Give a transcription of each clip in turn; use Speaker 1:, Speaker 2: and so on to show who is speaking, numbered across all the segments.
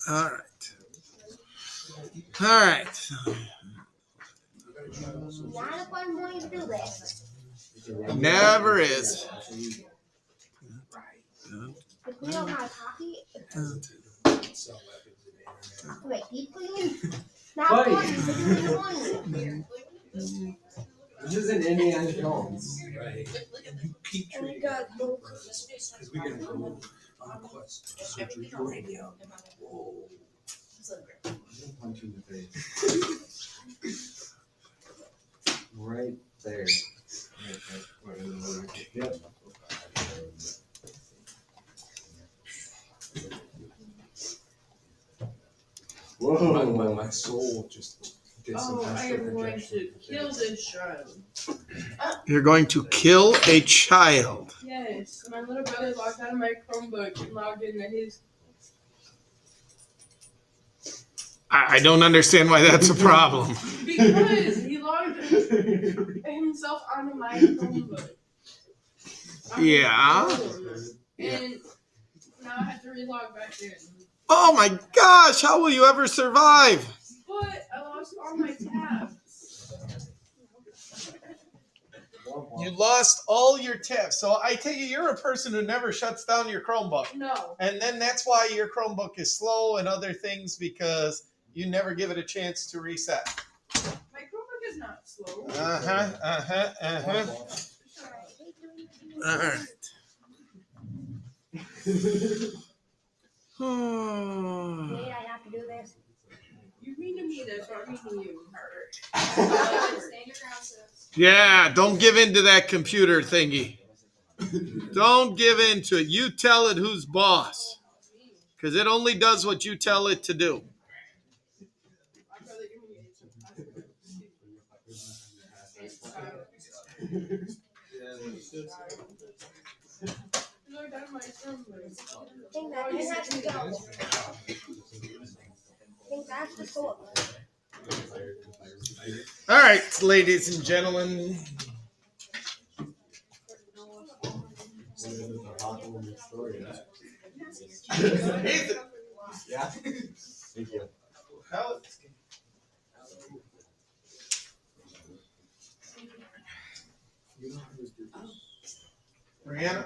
Speaker 1: All right. All right.
Speaker 2: Not if I'm going to do this.
Speaker 1: Never is.
Speaker 2: To clean out my coffee. Wait, keep cleaning. Not fun.
Speaker 3: This isn't Indiana Jones.
Speaker 4: Right. Keep treating it. Because we're going to go on a quest to search uranium. Whoa.
Speaker 3: Punch you in the face. Right there. Yep. Whoa.
Speaker 4: My soul just did some
Speaker 5: I am going to kill this child.
Speaker 1: You're going to kill a child.
Speaker 5: Yes, my little brother logged out of my Chromebook and logged into his.
Speaker 1: I don't understand why that's a problem.
Speaker 5: Because he logged himself onto my Chromebook.
Speaker 1: Yeah.
Speaker 5: And now I have to relog back in.
Speaker 1: Oh my gosh, how will you ever survive?
Speaker 5: But I lost all my tabs.
Speaker 1: You lost all your tabs. So I tell you, you're a person who never shuts down your Chromebook.
Speaker 5: No.
Speaker 1: And then that's why your Chromebook is slow and other things, because you never give it a chance to reset.
Speaker 5: My Chromebook is not slow.
Speaker 1: All right.
Speaker 2: Wait, I have to do this.
Speaker 5: You mean to me, that's not mean to you.
Speaker 1: Yeah, don't give in to that computer thingy. Don't give in to it. You tell it who's boss. Because it only does what you tell it to do. All right, ladies and gentlemen.
Speaker 3: Yeah. Thank you.
Speaker 1: Brianna.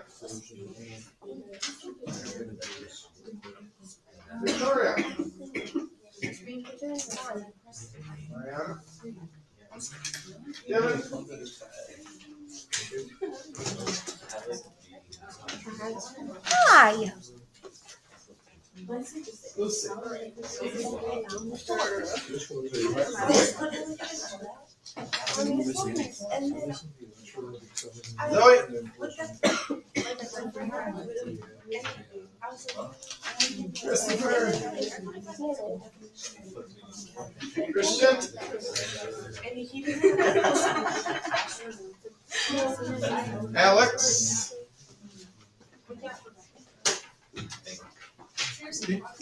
Speaker 1: Victoria. Mariana. Kevin.
Speaker 2: Hi.
Speaker 1: Lucy. Zoe. Christopher. Christian. Alex.
Speaker 2: I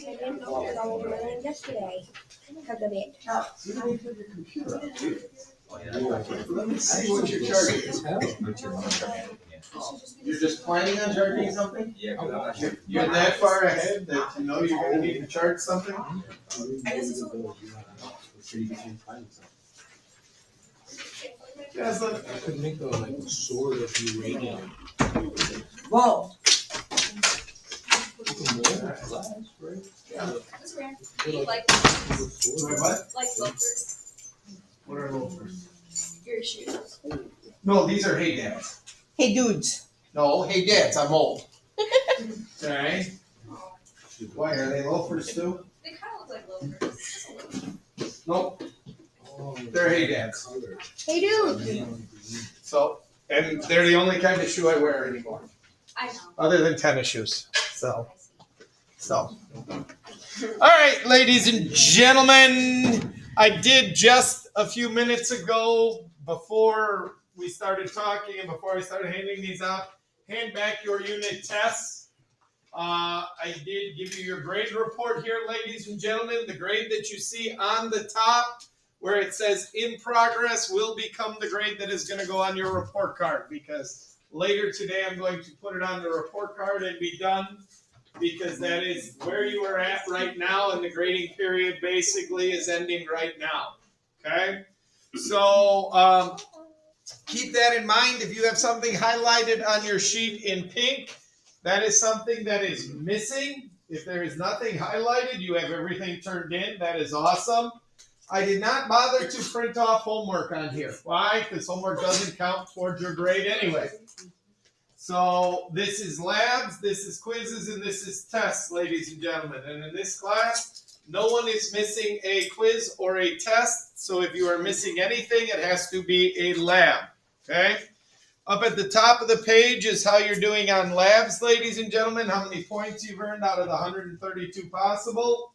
Speaker 2: didn't know it was all over yesterday because of it.
Speaker 1: Let me see what you're charging. You're just planning on charging something?
Speaker 4: Yeah.
Speaker 1: You're that far ahead that you know you're going to need to charge something? Yes,
Speaker 4: I could make a sword of uranium.
Speaker 3: Whoa.
Speaker 6: That's rare. You like
Speaker 1: what?
Speaker 6: like loafers?
Speaker 1: What are loafers?
Speaker 6: Your shoes.
Speaker 1: No, these are hey dads.
Speaker 7: Hey dudes.
Speaker 1: No, hey dads, I'm old. Alright. Why, are they loafers too?
Speaker 6: They kind of look like loafers. Just a little.
Speaker 1: Nope. They're hey dads.
Speaker 2: Hey, dude.
Speaker 1: So, and they're the only kind of shoe I wear anymore.
Speaker 6: I know.
Speaker 1: Other than tennis shoes. So. All right, ladies and gentlemen, I did just a few minutes ago, before we started talking and before I started handing these out, hand back your unit tests. I did give you your grade report here, ladies and gentlemen. The grade that you see on the top where it says in progress will become the grade that is going to go on your report card, because later today I'm going to put it on the report card and be done. because that is where you are at right now, and the grading period basically is ending right now. Okay? So keep that in mind. If you have something highlighted on your sheet in pink, that is something that is missing. If there is nothing highlighted, you have everything turned in. That is awesome. I did not bother to print off homework on here. Why? Because homework doesn't count towards your grade anyway. So this is labs, this is quizzes, and this is tests, ladies and gentlemen. And in this class, no one is missing a quiz or a test. So if you are missing anything, it has to be a lab. Okay? Up at the top of the page is how you're doing on labs, ladies and gentlemen, how many points you've earned out of the 132 possible.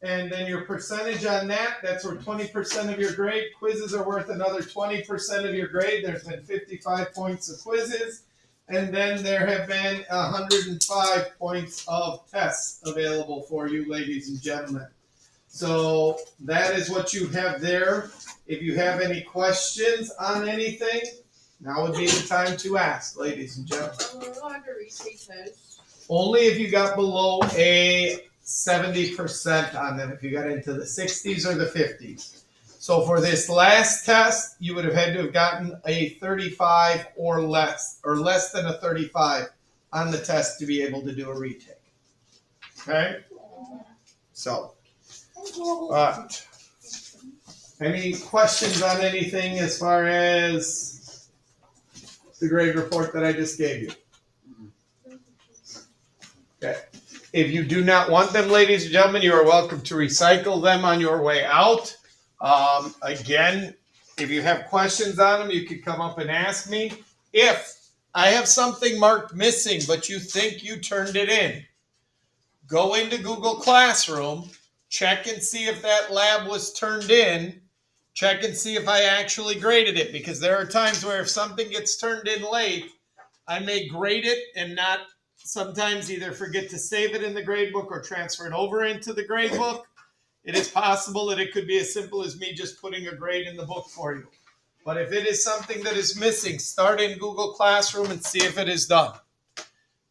Speaker 1: And then your percentage on that, that's worth 20% of your grade. Quizzes are worth another 20% of your grade. There's been 55 points of quizzes. And then there have been 105 points of tests available for you, ladies and gentlemen. So that is what you have there. If you have any questions on anything, now would be the time to ask, ladies and gentlemen.
Speaker 5: We're allowed to retake those.
Speaker 1: Only if you got below a 70% on them, if you got into the 60s or the 50s. So for this last test, you would have had to have gotten a 35 or less than a 35 on the test to be able to do a retake. Okay? So, any questions on anything as far as the grade report that I just gave you? Okay. If you do not want them, ladies and gentlemen, you are welcome to recycle them on your way out. Again, if you have questions on them, you can come up and ask me. If I have something marked missing, but you think you turned it in, go into Google Classroom, check and see if that lab was turned in, check and see if I actually graded it, because there are times where if something gets turned in late, I may grade it and not sometimes either forget to save it in the grade book or transfer it over into the grade book. It is possible that it could be as simple as me just putting a grade in the book for you. But if it is something that is missing, start in Google Classroom and see if it is done.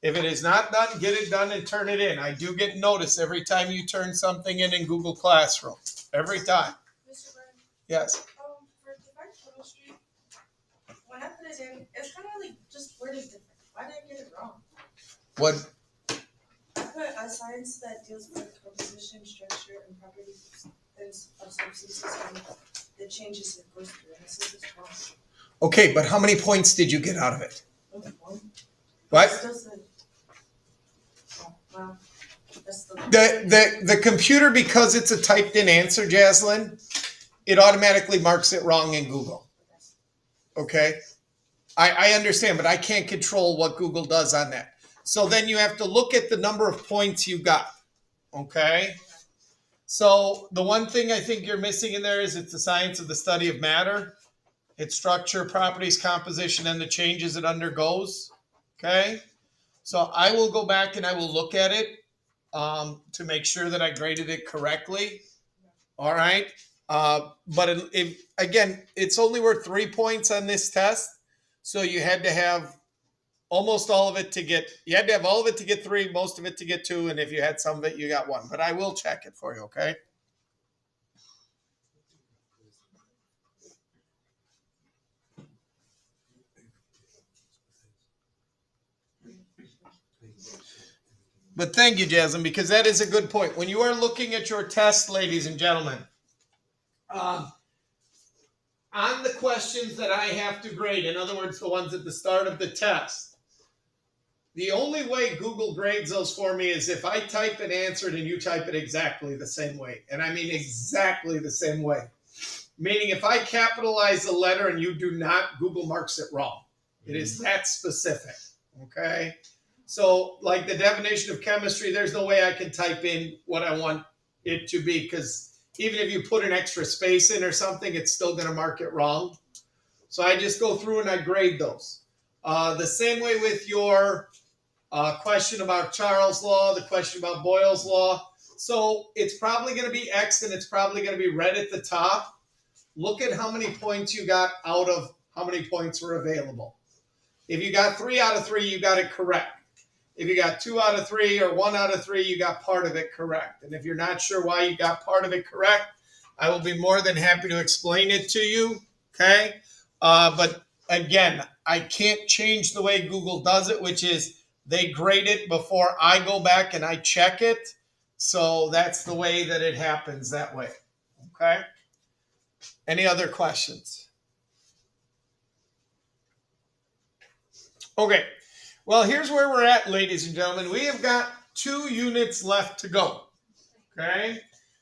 Speaker 1: If it is not done, get it done and turn it in. I do get notice every time you turn something in Google Classroom. Every time.
Speaker 2: Mr. Burns,
Speaker 1: Yes.
Speaker 2: for direct chemistry, when I put it in, it's kind of like just worded different. Why did I get it wrong?
Speaker 1: What?
Speaker 2: I put a science that deals with composition, structure, and properties of substances and the changes it goes through. And it says it's wrong.
Speaker 1: Okay, but how many points did you get out of it?
Speaker 2: Only one.
Speaker 1: What?
Speaker 2: It still said, oh, well, that's the
Speaker 1: The computer, because it's a typed in answer, Jaslyn, it automatically marks it wrong in Google. Okay? I understand, but I can't control what Google does on that. So then you have to look at the number of points you got. Okay? So the one thing I think you're missing in there is it's the science of the study of matter, its structure, properties, composition, and the changes it undergoes. Okay? So I will go back and I will look at it to make sure that I graded it correctly. All right? But again, it's only worth 3 points on this test. So you had to have almost all of it to get, you had to have all of it to get 3, most of it to get 2, and if you had some of it, you got 1. But I will check it for you, okay? But thank you, Jasmine, because that is a good point. When you are looking at your test, ladies and gentlemen, on the questions that I have to grade, in other words, the ones at the start of the test, the only way Google grades those for me is if I type and answer it and you type it exactly the same way. And I mean exactly the same way. Meaning if I capitalize a letter and you do not, Google marks it wrong. It is that specific, okay? So like the definition of chemistry, there's no way I can type in what I want it to be, because even if you put an extra space in or something, it's still going to mark it wrong. So I just go through and I grade those. The same way with your question about Charles' law, the question about Boyle's law. So it's probably going to be X and it's probably going to be red at the top. Look at how many points you got out of how many points were available. If you got 3 out of 3, you got it correct. If you got 2 out of 3 or 1 out of 3, you got part of it correct. And if you're not sure why you got part of it correct, I will be more than happy to explain it to you. Okay? But again, I can't change the way Google does it, which is they grade it before I go back and I check it. So that's the way that it happens that way. Okay? Any other questions? Okay. Well, here's where we're at, ladies and gentlemen. We have got 2 units left to go. Okay?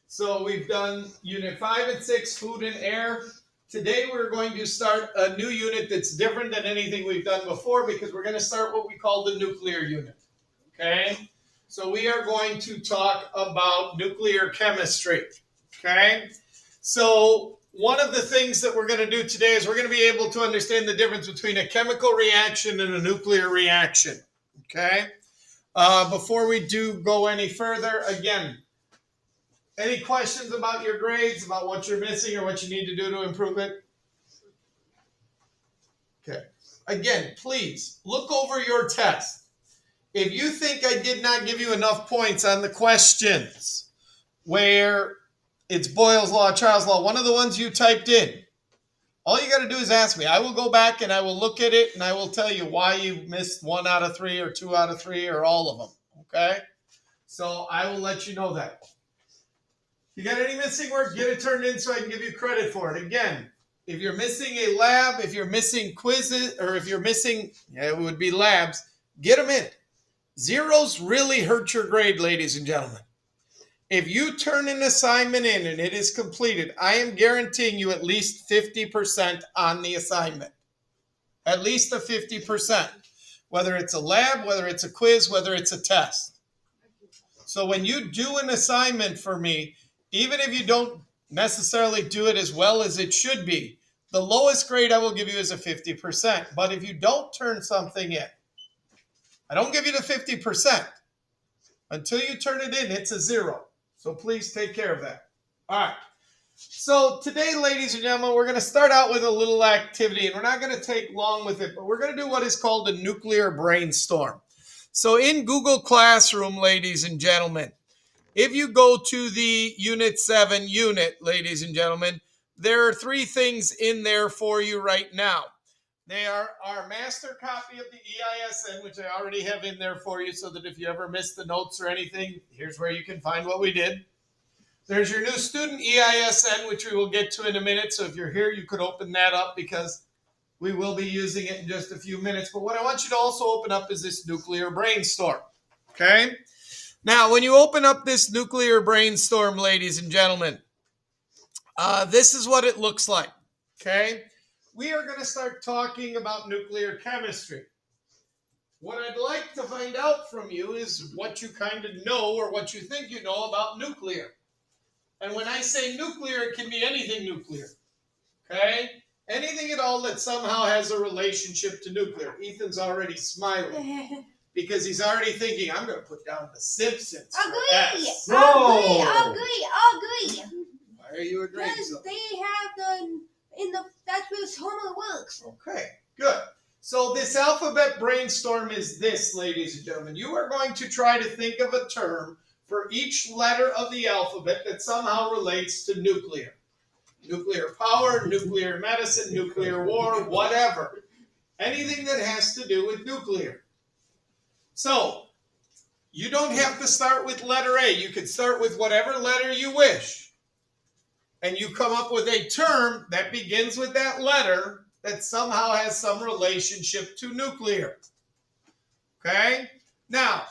Speaker 1: So we've done Unit 5 and 6, Food and Air. Today we're going to start a new unit that's different than anything we've done before because we're going to start what we call the nuclear unit. Okay? So we are going to talk about nuclear chemistry. Okay? So one of the things that we're going to do today is we're going to be able to understand the difference between a chemical reaction and a nuclear reaction. Okay? Before we do go any further, again, any questions about your grades, about what you're missing or what you need to do to improve it? Okay. Again, please look over your test. If you think I did not give you enough points on the questions where it's Boyle's Law, Charles' Law, one of the ones you typed in, all you got to do is ask me. I will go back and I will look at it and I will tell you why you missed 1 out of 3 or 2 out of 3 or all of them. Okay? So I will let you know that. You got any missing work, get it turned in so I can give you credit for it. Again, if you're missing a lab, if you're missing quizzes, or if you're missing, it would be labs, get them in. Zeros really hurt your grade, ladies and gentlemen. If you turn an assignment in and it is completed, I am guaranteeing you at least 50% on the assignment. At least a 50%. Whether it's a lab, whether it's a quiz, whether it's a test. So when you do an assignment for me, even if you don't necessarily do it as well as it should be, the lowest grade I will give you is a 50%. But if you don't turn something in, I don't give you the 50%. Until you turn it in, it's a 0. So please take care of that. All right. So today, ladies and gentlemen, we're going to start out with a little activity, and we're not going to take long with it, but we're going to do what is called a nuclear brainstorm. So in Google Classroom, ladies and gentlemen, if you go to the Unit 7 unit, ladies and gentlemen, there are 3 things in there for you right now. They are our master copy of the EISN, which I already have in there for you so that if you ever miss the notes or anything, here's where you can find what we did. There's your new student EISN, which we will get to in a minute. So if you're here, you could open that up because we will be using it in just a few minutes. But what I want you to also open up is this nuclear brainstorm. Okay? Now, when you open up this nuclear brainstorm, ladies and gentlemen, this is what it looks like, okay? We are going to start talking about nuclear chemistry. What I'd like to find out from you is what you kind of know or what you think you know about nuclear. And when I say nuclear, it can be anything nuclear, okay? Anything at all that somehow has a relationship to nuclear. Ethan's already smiling. Because he's already thinking, I'm going to put down the Simpsons.
Speaker 6: Agree. Agree.
Speaker 1: Why are you agreeing?
Speaker 6: Because they have that's where the formula works.
Speaker 1: Okay, good. So this alphabet brainstorm is this, ladies and gentlemen. You are going to try to think of a term for each letter of the alphabet that somehow relates to nuclear. Nuclear power, nuclear medicine, nuclear war, whatever. Anything that has to do with nuclear. So, you don't have to start with letter A. You can start with whatever letter you wish. And you come up with a term that begins with that letter that somehow has some relationship to nuclear. Okay? Now,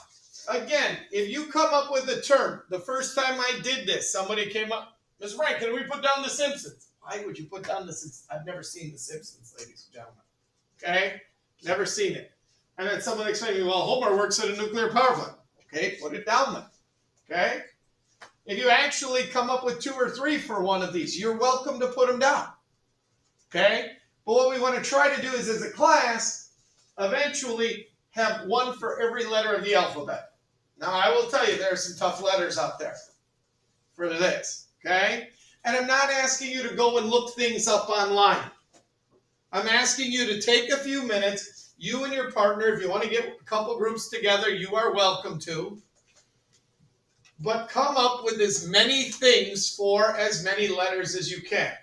Speaker 1: again, if you come up with a term, the first time I did this, somebody came up, Ms. Wright, can we put down the Simpsons? Why would you put down the Simpsons? I've never seen the Simpsons, ladies and gentlemen. Okay? Never seen it. And then someone explained to me, well, Homer works at a nuclear power plant. Okay, put it down then. Okay? If you actually come up with 2 or 3 for one of these, you're welcome to put them down. Okay? But what we want to try to do is, as a class, eventually have one for every letter of the alphabet. Now, I will tell you, there are some tough letters out there for this. Okay? And I'm not asking you to go and look things up online. I'm asking you to take a few minutes, You and your partner, if you want to get a couple groups together, you are welcome to. But come up with as many things for as many letters as you can.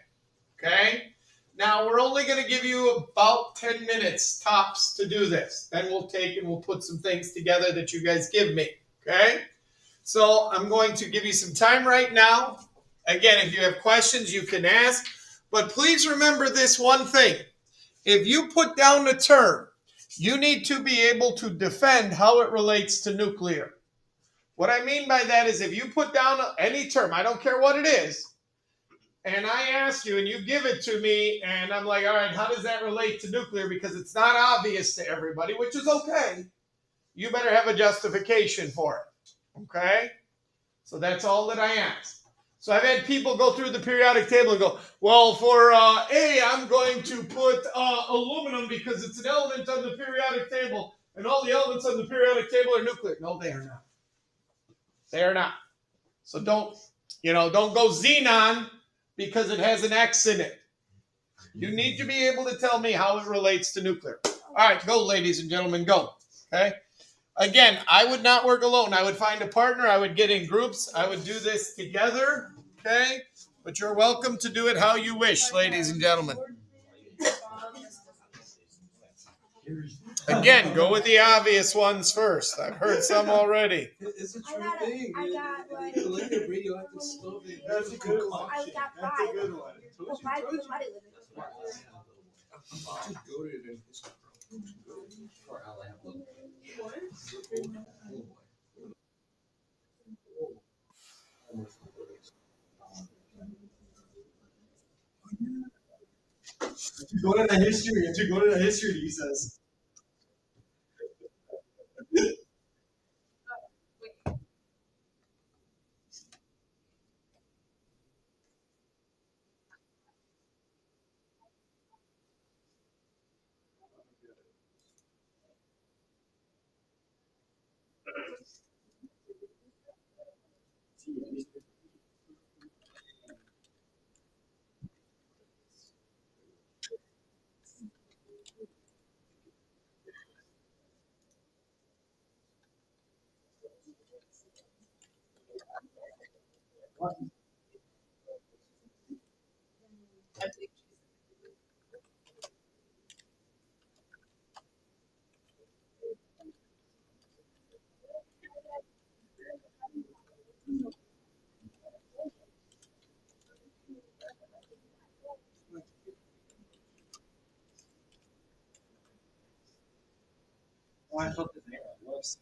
Speaker 1: Okay? Now, we're only going to give you about 10 minutes tops to do this. Then we'll take and we'll put some things together that you guys give me. Okay? So I'm going to give you some time right now. Again, if you have questions, you can ask. But please remember this one thing. If you put down a term, you need to be able to defend how it relates to nuclear. What I mean by that is if you put down any term, I don't care what it is, and I ask you and you give it to me, and I'm like, all right, how does that relate to nuclear? Because it's not obvious to everybody, which is okay. You better have a justification for it. Okay? So that's all that I ask. So I've had people go through the periodic table and go, well, for A, I'm going to put aluminum because it's an element on the periodic table, and all the elements on the periodic table are nuclear. No, they are not. They are not. So don't go xenon because it has an X in it. You need to be able to tell me how it relates to nuclear. All right, go, ladies and gentlemen, go. Okay? Again, I would not work alone. I would find a partner. I would get in groups. I would do this together. Okay? But you're welcome to do it how you wish, ladies and gentlemen. Again, go with the obvious ones first. I've heard some already.
Speaker 4: It's a true thing.
Speaker 6: I got like
Speaker 4: You look at radioactive stuff.
Speaker 3: That's a good one.
Speaker 6: I got
Speaker 3: That's
Speaker 6: five.
Speaker 3: a good one.
Speaker 6: Well, five of them I didn't live
Speaker 4: I'm just goated in history, bro.
Speaker 3: Or I'll have one. Go to the history. To go to the history, he says. Oh, I thought the name was.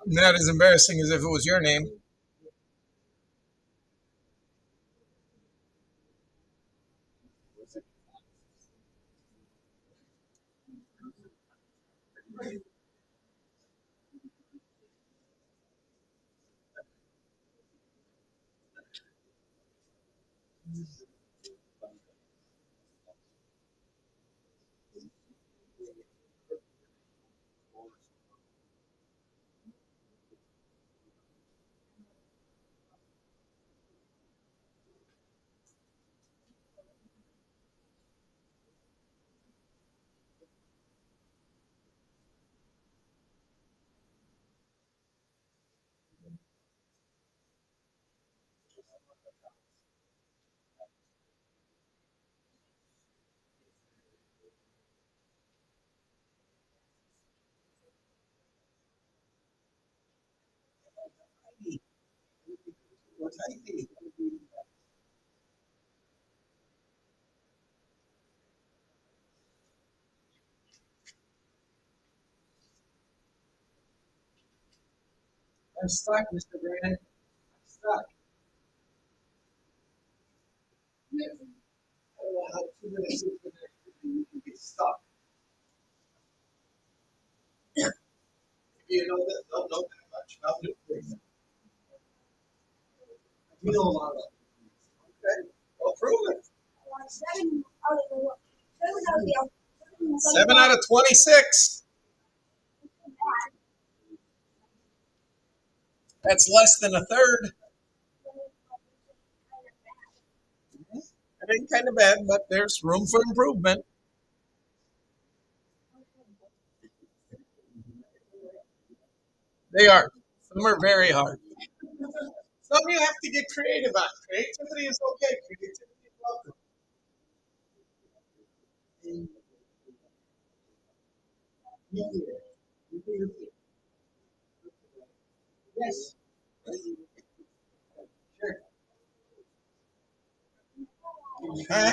Speaker 1: Not as embarrassing as if it was your name.
Speaker 4: What's ID? I'm stuck, Mr. Brandon. I'm stuck. I don't know how 2 minutes is the next you can get stuck. You know that don't know that much about nuclear. You know a lot about it. Okay. Well, prove it.
Speaker 6: like 7 out of
Speaker 1: 7 out of 26. That's less than a third. It ain't kind of bad, but there's room for improvement. They are. Some are very hard. Some you have to get creative on. Creativity is okay. Creativity is welcome. Yes. Sure. Huh?
Speaker 6: I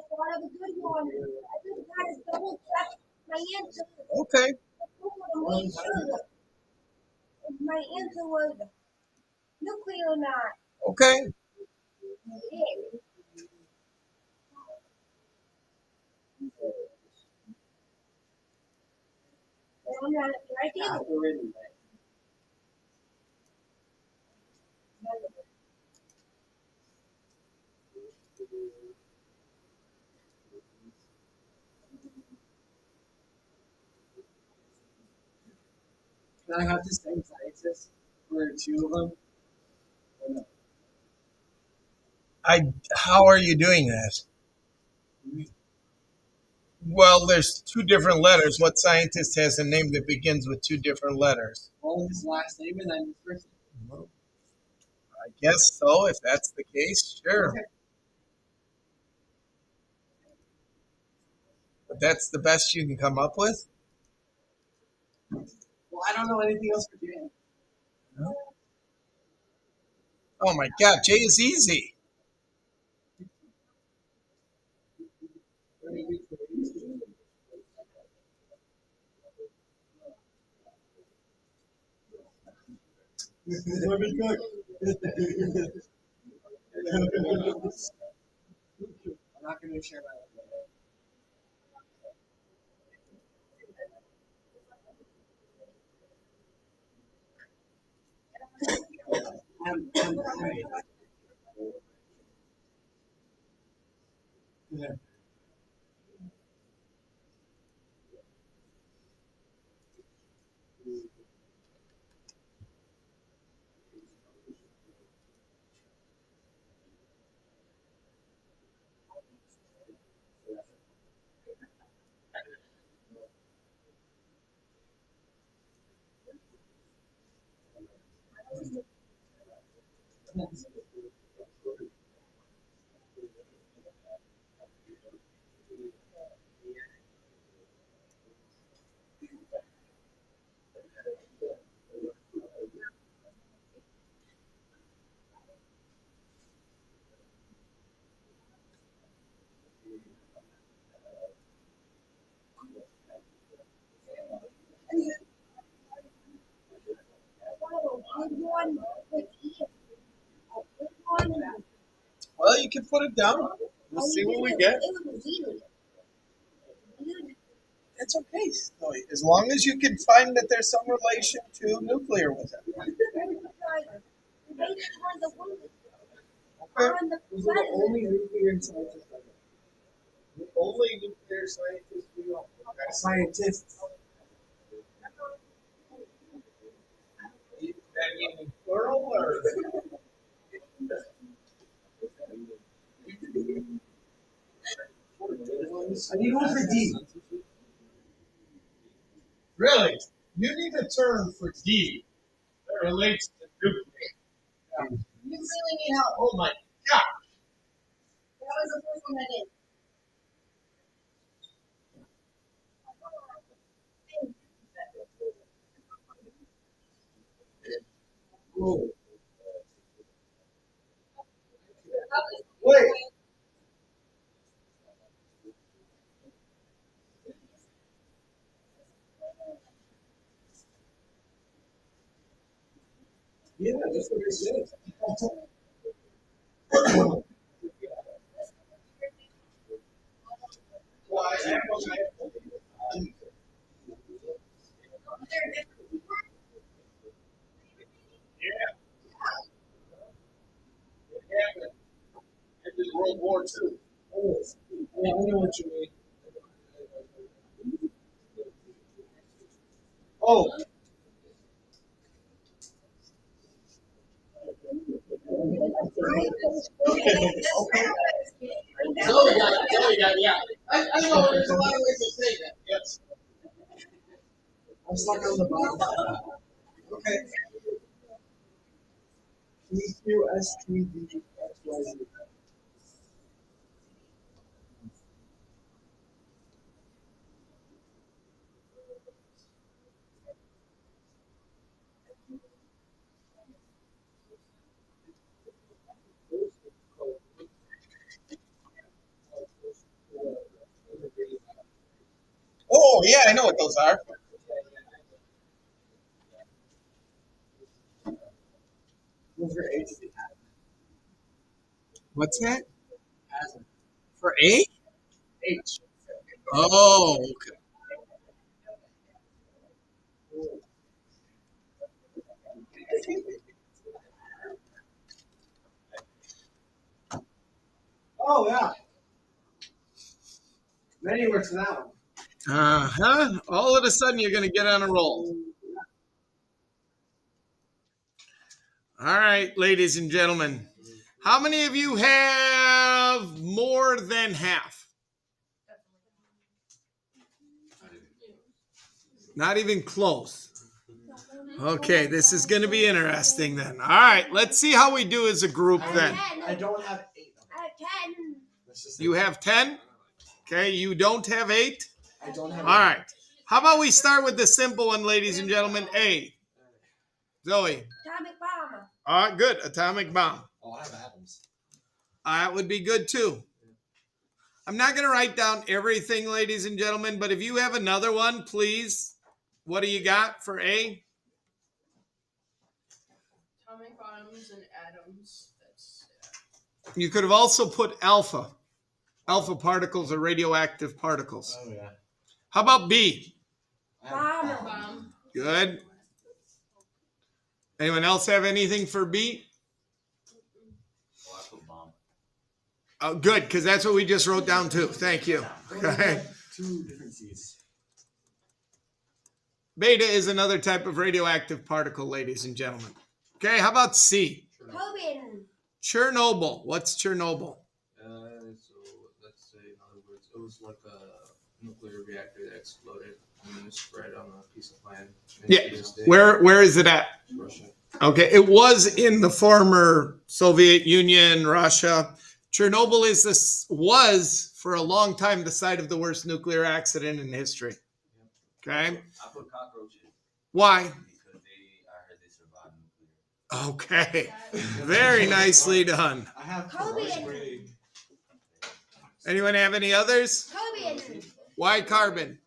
Speaker 6: thought of a good one. I just gotta double check my answer.
Speaker 1: Okay.
Speaker 6: To make sure if my answer was nuclear or not.
Speaker 1: Okay.
Speaker 6: It is. I'm not right there.
Speaker 3: Can I have the same scientist for two of them?
Speaker 1: How are you doing that? Well, there's two different letters. What scientist has a name that begins with two different letters?
Speaker 3: All his last name and then his first name.
Speaker 1: Well, I guess so. If that's the case, sure. But that's the best you can come up with.
Speaker 3: Well, I don't know anything else for Jan.
Speaker 1: Oh my God, J is easy.
Speaker 3: Let me cook. I'm not going to share my I'm right. Yeah.
Speaker 6: Good one with E. A good one.
Speaker 1: Well, you can put it down. We'll see what we get.
Speaker 6: It was easy.
Speaker 1: It's okay. So, as long as you can find that there's some relation to nuclear with it. Okay.
Speaker 3: Those are the only nuclear scientists I know.
Speaker 1: The only nuclear scientist we know.
Speaker 3: Scientists.
Speaker 1: That mean plural or?
Speaker 3: I need one for D.
Speaker 1: Really? You need a term for D that relates to nuclear. You really need help. Oh my God.
Speaker 6: That was the first one I did.
Speaker 3: Whoa.
Speaker 1: Wait.
Speaker 3: Yeah, that's what I said.
Speaker 1: Yeah, it happened. It was World War II.
Speaker 3: Oh, yeah, I know what you mean.
Speaker 1: Oh, Zoe got it, yeah. I know there's a lot of ways to say that. Yes.
Speaker 3: I'm stuck on the bottom. Okay. EQSTDXYZ.
Speaker 1: Oh, yeah, I know what those are.
Speaker 3: Those are A to the
Speaker 1: What's that? For A?
Speaker 3: H.
Speaker 1: Oh, okay.
Speaker 3: Oh, yeah. Many works now.
Speaker 1: Uh-huh. All of a sudden, you're going to get on a roll. All right, ladies and gentlemen. How many of you have more than half? Not even close. Okay, this is going to be interesting then. All right, let's see how we do as a group then.
Speaker 3: I don't have 8.
Speaker 6: I have 10.
Speaker 1: You have 10? Okay, you don't have 8?
Speaker 3: I don't have
Speaker 1: All right. How about we start with the simple one, ladies and gentlemen? A. Zoe.
Speaker 6: Atomic bomb.
Speaker 1: All right, good. Atomic bomb.
Speaker 3: Oh, I have atoms.
Speaker 1: That would be good too. I'm not going to write down everything, ladies and gentlemen, but if you have another one, please. What do you got for A?
Speaker 5: Atomic bombs and atoms. That's
Speaker 1: You could have also put alpha. Alpha particles are radioactive particles.
Speaker 3: Oh, yeah.
Speaker 1: How about B?
Speaker 6: Bomb.
Speaker 5: bomb.
Speaker 1: Good. Anyone else have anything for B?
Speaker 7: Oh, I put bomb.
Speaker 1: Oh, good, because that's what we just wrote down too. Thank you. Okay.
Speaker 3: 2 different C's.
Speaker 1: Beta is another type of radioactive particle, ladies and gentlemen. Okay, how about C?
Speaker 6: Coben.
Speaker 1: Chernobyl. What's Chernobyl?
Speaker 4: So let's say, in other words, it was like a nuclear reactor that exploded and then it spread on a piece of land. And
Speaker 1: Yeah.
Speaker 4: to this day,
Speaker 1: Where is it at?
Speaker 4: Russia.
Speaker 1: Okay, it was in the former Soviet Union, Russia. Chernobyl was for a long time the site of the worst nuclear accident in history. Okay,
Speaker 7: I put cockroaches
Speaker 1: why?
Speaker 7: because I heard they survived nuclear.
Speaker 1: Okay, very nicely done.
Speaker 3: I have
Speaker 6: Coben.
Speaker 1: Anyone have any others?
Speaker 6: Coben.
Speaker 1: Why carbon?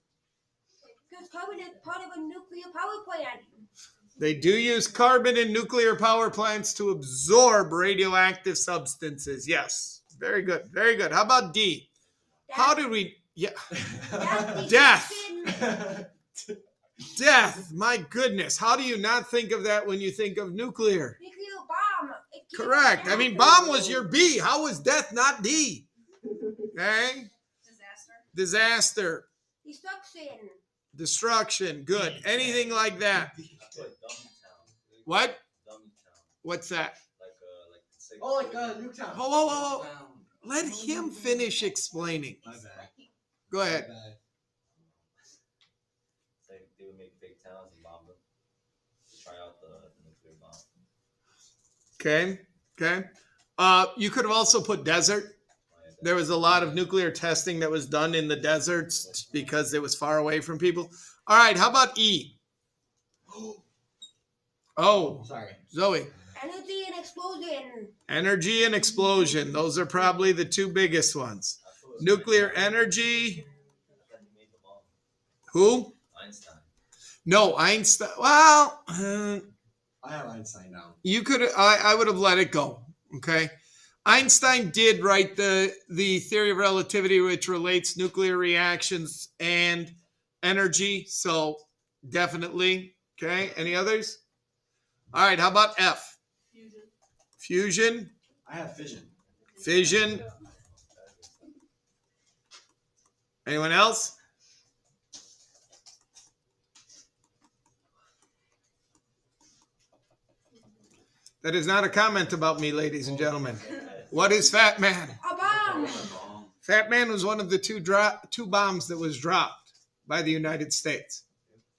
Speaker 6: Because carbon is part of a nuclear power plant.
Speaker 1: They do use carbon in nuclear power plants to absorb radioactive substances. Yes, very good, very good. How about D? How do we? Yeah, death. Death. My goodness, how do you not think of that when you think of nuclear?
Speaker 6: Nuclear bomb. It kills
Speaker 1: Correct. I mean, bomb was your B. How was death not D? Okay. Disaster.
Speaker 6: Destruction.
Speaker 1: Destruction. Good. Anything like that.
Speaker 7: I put dummy town.
Speaker 1: What?
Speaker 7: Dummy town.
Speaker 1: What's that?
Speaker 7: Like
Speaker 3: Oh, like Nuketown.
Speaker 1: Oh. Let him finish explaining.
Speaker 3: My bad.
Speaker 1: Go ahead.
Speaker 3: My bad.
Speaker 7: Like they would make fake towns and bomb them to try out the nuclear bomb.
Speaker 1: Okay. Okay. You could have also put desert. There was a lot of nuclear testing that was done in the deserts because it was far away from people. All right. How about E? Oh,
Speaker 3: Sorry.
Speaker 1: Zoe.
Speaker 6: Energy and explosion.
Speaker 1: Energy and explosion. Those are probably the two biggest ones. Nuclear energy.
Speaker 7: I thought he made the bomb.
Speaker 1: Who?
Speaker 7: Einstein.
Speaker 1: No, Einstein. Well,
Speaker 3: I have Einstein down.
Speaker 1: you could. I would have let it go. Okay. Einstein did write the theory of relativity, which relates nuclear reactions and energy. So definitely. Okay. Any others? All right. How about F? Fusion.
Speaker 3: I have fission.
Speaker 1: Fission. Anyone else? That is not a comment about me, ladies and gentlemen. What is Fat Man?
Speaker 6: A bomb.
Speaker 1: Fat Man was one of the two bombs that was dropped by the United States.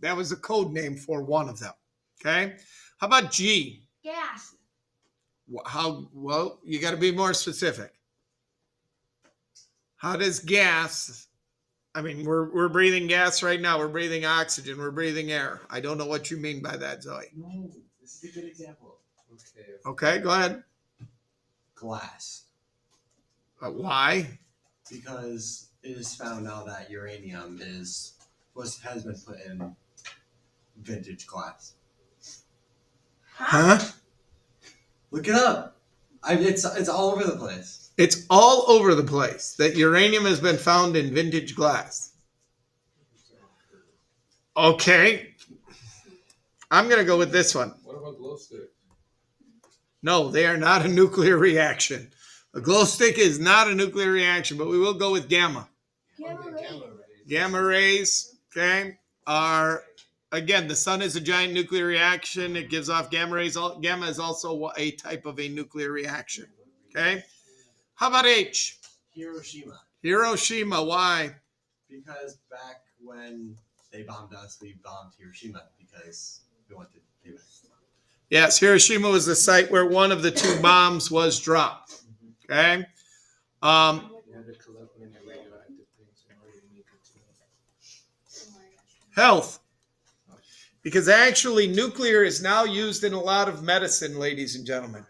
Speaker 1: That was the code name for one of them. Okay. How about G?
Speaker 6: Gas.
Speaker 1: How, well, you got to be more specific. How does gas, I mean, we're breathing gas right now. We're breathing oxygen. We're breathing air. I don't know what you mean by that, Zoe.
Speaker 3: No, this is a good example.
Speaker 1: Okay, go ahead.
Speaker 3: Glass.
Speaker 1: Why?
Speaker 3: Because it is found now that uranium has been put in vintage glass.
Speaker 1: Huh?
Speaker 3: Look it up. It's all over the place.
Speaker 1: It's all over the place that uranium has been found in vintage glass. Okay. I'm going to go with this one.
Speaker 4: What about glow sticks?
Speaker 1: No, they are not a nuclear reaction. A glow stick is not a nuclear reaction, but we will go with gamma.
Speaker 6: Gamma rays.
Speaker 1: Gamma rays, okay, are, again, the sun is a giant nuclear reaction. It gives off gamma rays. Gamma is also a type of a nuclear reaction, okay? How about H?
Speaker 3: Hiroshima.
Speaker 1: Hiroshima, why?
Speaker 3: Because back when they bombed us, we bombed Hiroshima because we wanted payback.
Speaker 1: Yes, Hiroshima was the site where one of the two bombs was dropped, okay?
Speaker 4: You had to collect many radioactive things in order to make it to
Speaker 1: Health. Because actually nuclear is now used in a lot of medicine, ladies and gentlemen.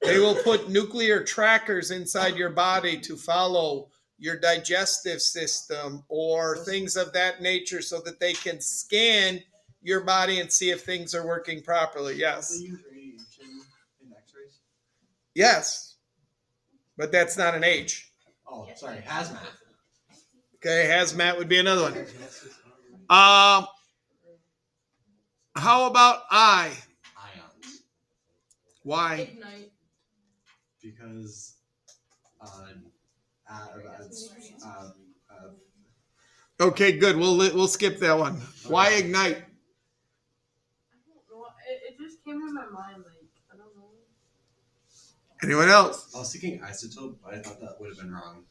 Speaker 1: They will put nuclear trackers inside your body to follow your digestive system or things of that nature so that they can scan your body and see if things are working properly.
Speaker 3: They
Speaker 1: Yes.
Speaker 3: use radiation in X-rays.
Speaker 1: Yes. But that's not an H.
Speaker 3: Oh, sorry, hazmat.
Speaker 1: Okay, hazmat would be another one. How about I?
Speaker 3: Ions.
Speaker 1: Why?
Speaker 5: Ignite.
Speaker 3: Because
Speaker 1: Okay, good. We'll skip that one. Why ignite?
Speaker 5: I don't know. It just came in my mind. Like, I don't know.
Speaker 1: Anyone else?
Speaker 3: I was thinking isotope, but I thought that would have been wrong.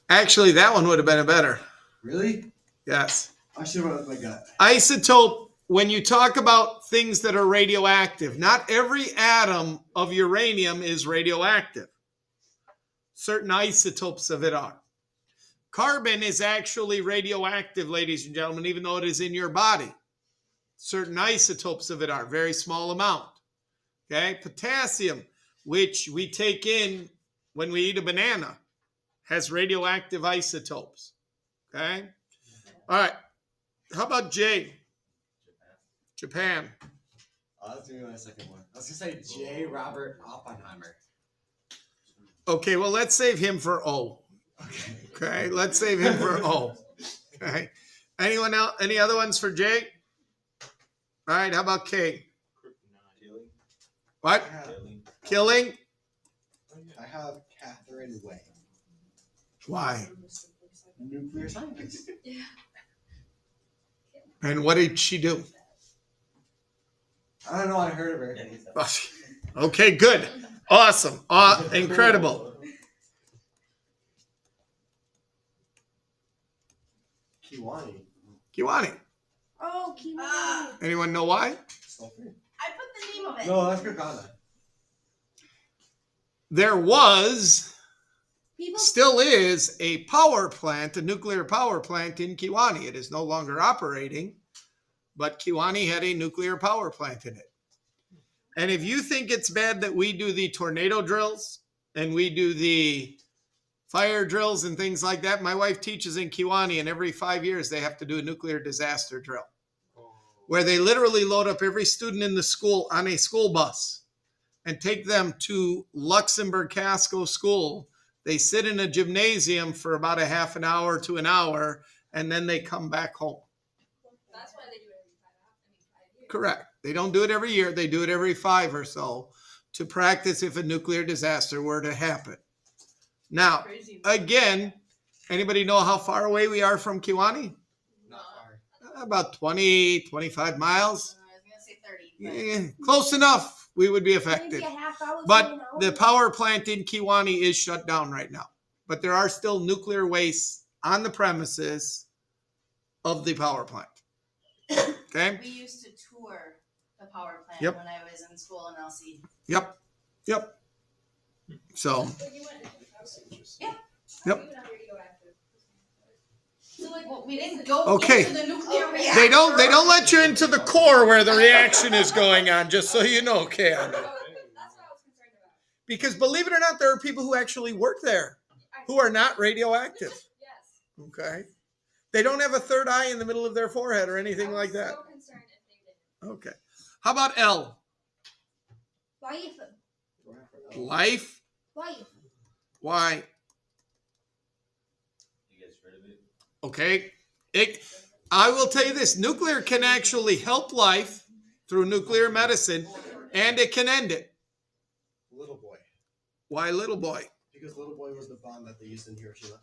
Speaker 1: Actually, that one would have been a better.
Speaker 3: Really?
Speaker 1: Yes.
Speaker 3: I should have went with my gut.
Speaker 1: Isotope, when you talk about things that are radioactive, not every atom of uranium is radioactive. Certain isotopes of it are. Carbon is actually radioactive, ladies and gentlemen, even though it is in your body. Certain isotopes of it are, very small amount. Okay, potassium, which we take in when we eat a banana, has radioactive isotopes. Okay, all right. How about J? Japan.
Speaker 3: Oh, that's gonna be my second one. I was gonna say J. Robert Oppenheimer.
Speaker 1: Okay, well, let's save him for O. Okay, let's save him for O. Okay. Anyone else? Any other ones for J? All right, how about K?
Speaker 7: Killing.
Speaker 1: What? Killing?
Speaker 3: I have Catherine Way.
Speaker 1: Why?
Speaker 3: Nuclear scientist.
Speaker 1: And what did she do?
Speaker 3: I don't know. I heard of her.
Speaker 1: Okay, good. Awesome. Incredible.
Speaker 3: Kiwani.
Speaker 1: Kiwani.
Speaker 6: Oh, Kiwani.
Speaker 1: Anyone know why?
Speaker 3: Sulfur.
Speaker 2: I put the name of it.
Speaker 3: No, that's Kakana.
Speaker 1: There was,
Speaker 6: People.
Speaker 1: still is, a power plant, a nuclear power plant in Kiwani. It is no longer operating, but Kiwani had a nuclear power plant in it. And if you think it's bad that we do the tornado drills and we do the fire drills and things like that, my wife teaches in Kiwani, and every 5 years they have to do a nuclear disaster drill where they literally load up every student in the school on a school bus and take them to Luxembourg Casco School. They sit in a gymnasium for about a half an hour to an hour, and then they come back home.
Speaker 5: That's why they do it every 5 years.
Speaker 1: Correct. They don't do it every year. They do it every 5 or so to practice if a nuclear disaster were to happen. Now,
Speaker 5: Crazy.
Speaker 1: again, anybody know how far away we are from Kiwani?
Speaker 3: Not far.
Speaker 1: About 20, 25 miles.
Speaker 5: I was gonna say 30.
Speaker 1: Yeah, close enough. we would be
Speaker 6: Maybe
Speaker 1: affected.
Speaker 6: a half hour. to
Speaker 1: But
Speaker 6: an hour.
Speaker 1: the power plant in Kiwani is shut down right now. But there are still nuclear wastes on the premises of the power plant. Okay?
Speaker 8: We used to tour the power plant
Speaker 1: Yep.
Speaker 8: when I was in school in LC.
Speaker 1: Yep. So,
Speaker 8: Yeah.
Speaker 1: Yep.
Speaker 8: So like, well, we didn't go
Speaker 1: Okay.
Speaker 8: into the nuclear reactor.
Speaker 1: they don't let you into the core where the reaction is going on, just so you know, okay?
Speaker 5: That's what I was concerned about.
Speaker 1: Because believe it or not, there are people who actually work there who are not radioactive.
Speaker 5: Yes.
Speaker 1: Okay? They don't have a third eye in the middle of their forehead or anything like that.
Speaker 5: So concerned if they didn't.
Speaker 1: Okay. How about L?
Speaker 6: Life.
Speaker 1: Life?
Speaker 6: Life.
Speaker 1: Why?
Speaker 7: You get rid of it.
Speaker 1: Okay. I will tell you this. Nuclear can actually help life through nuclear medicine, and it can end it.
Speaker 3: Little boy.
Speaker 1: Why little boy?
Speaker 3: Because little boy was the bomb that they used in Hiroshima.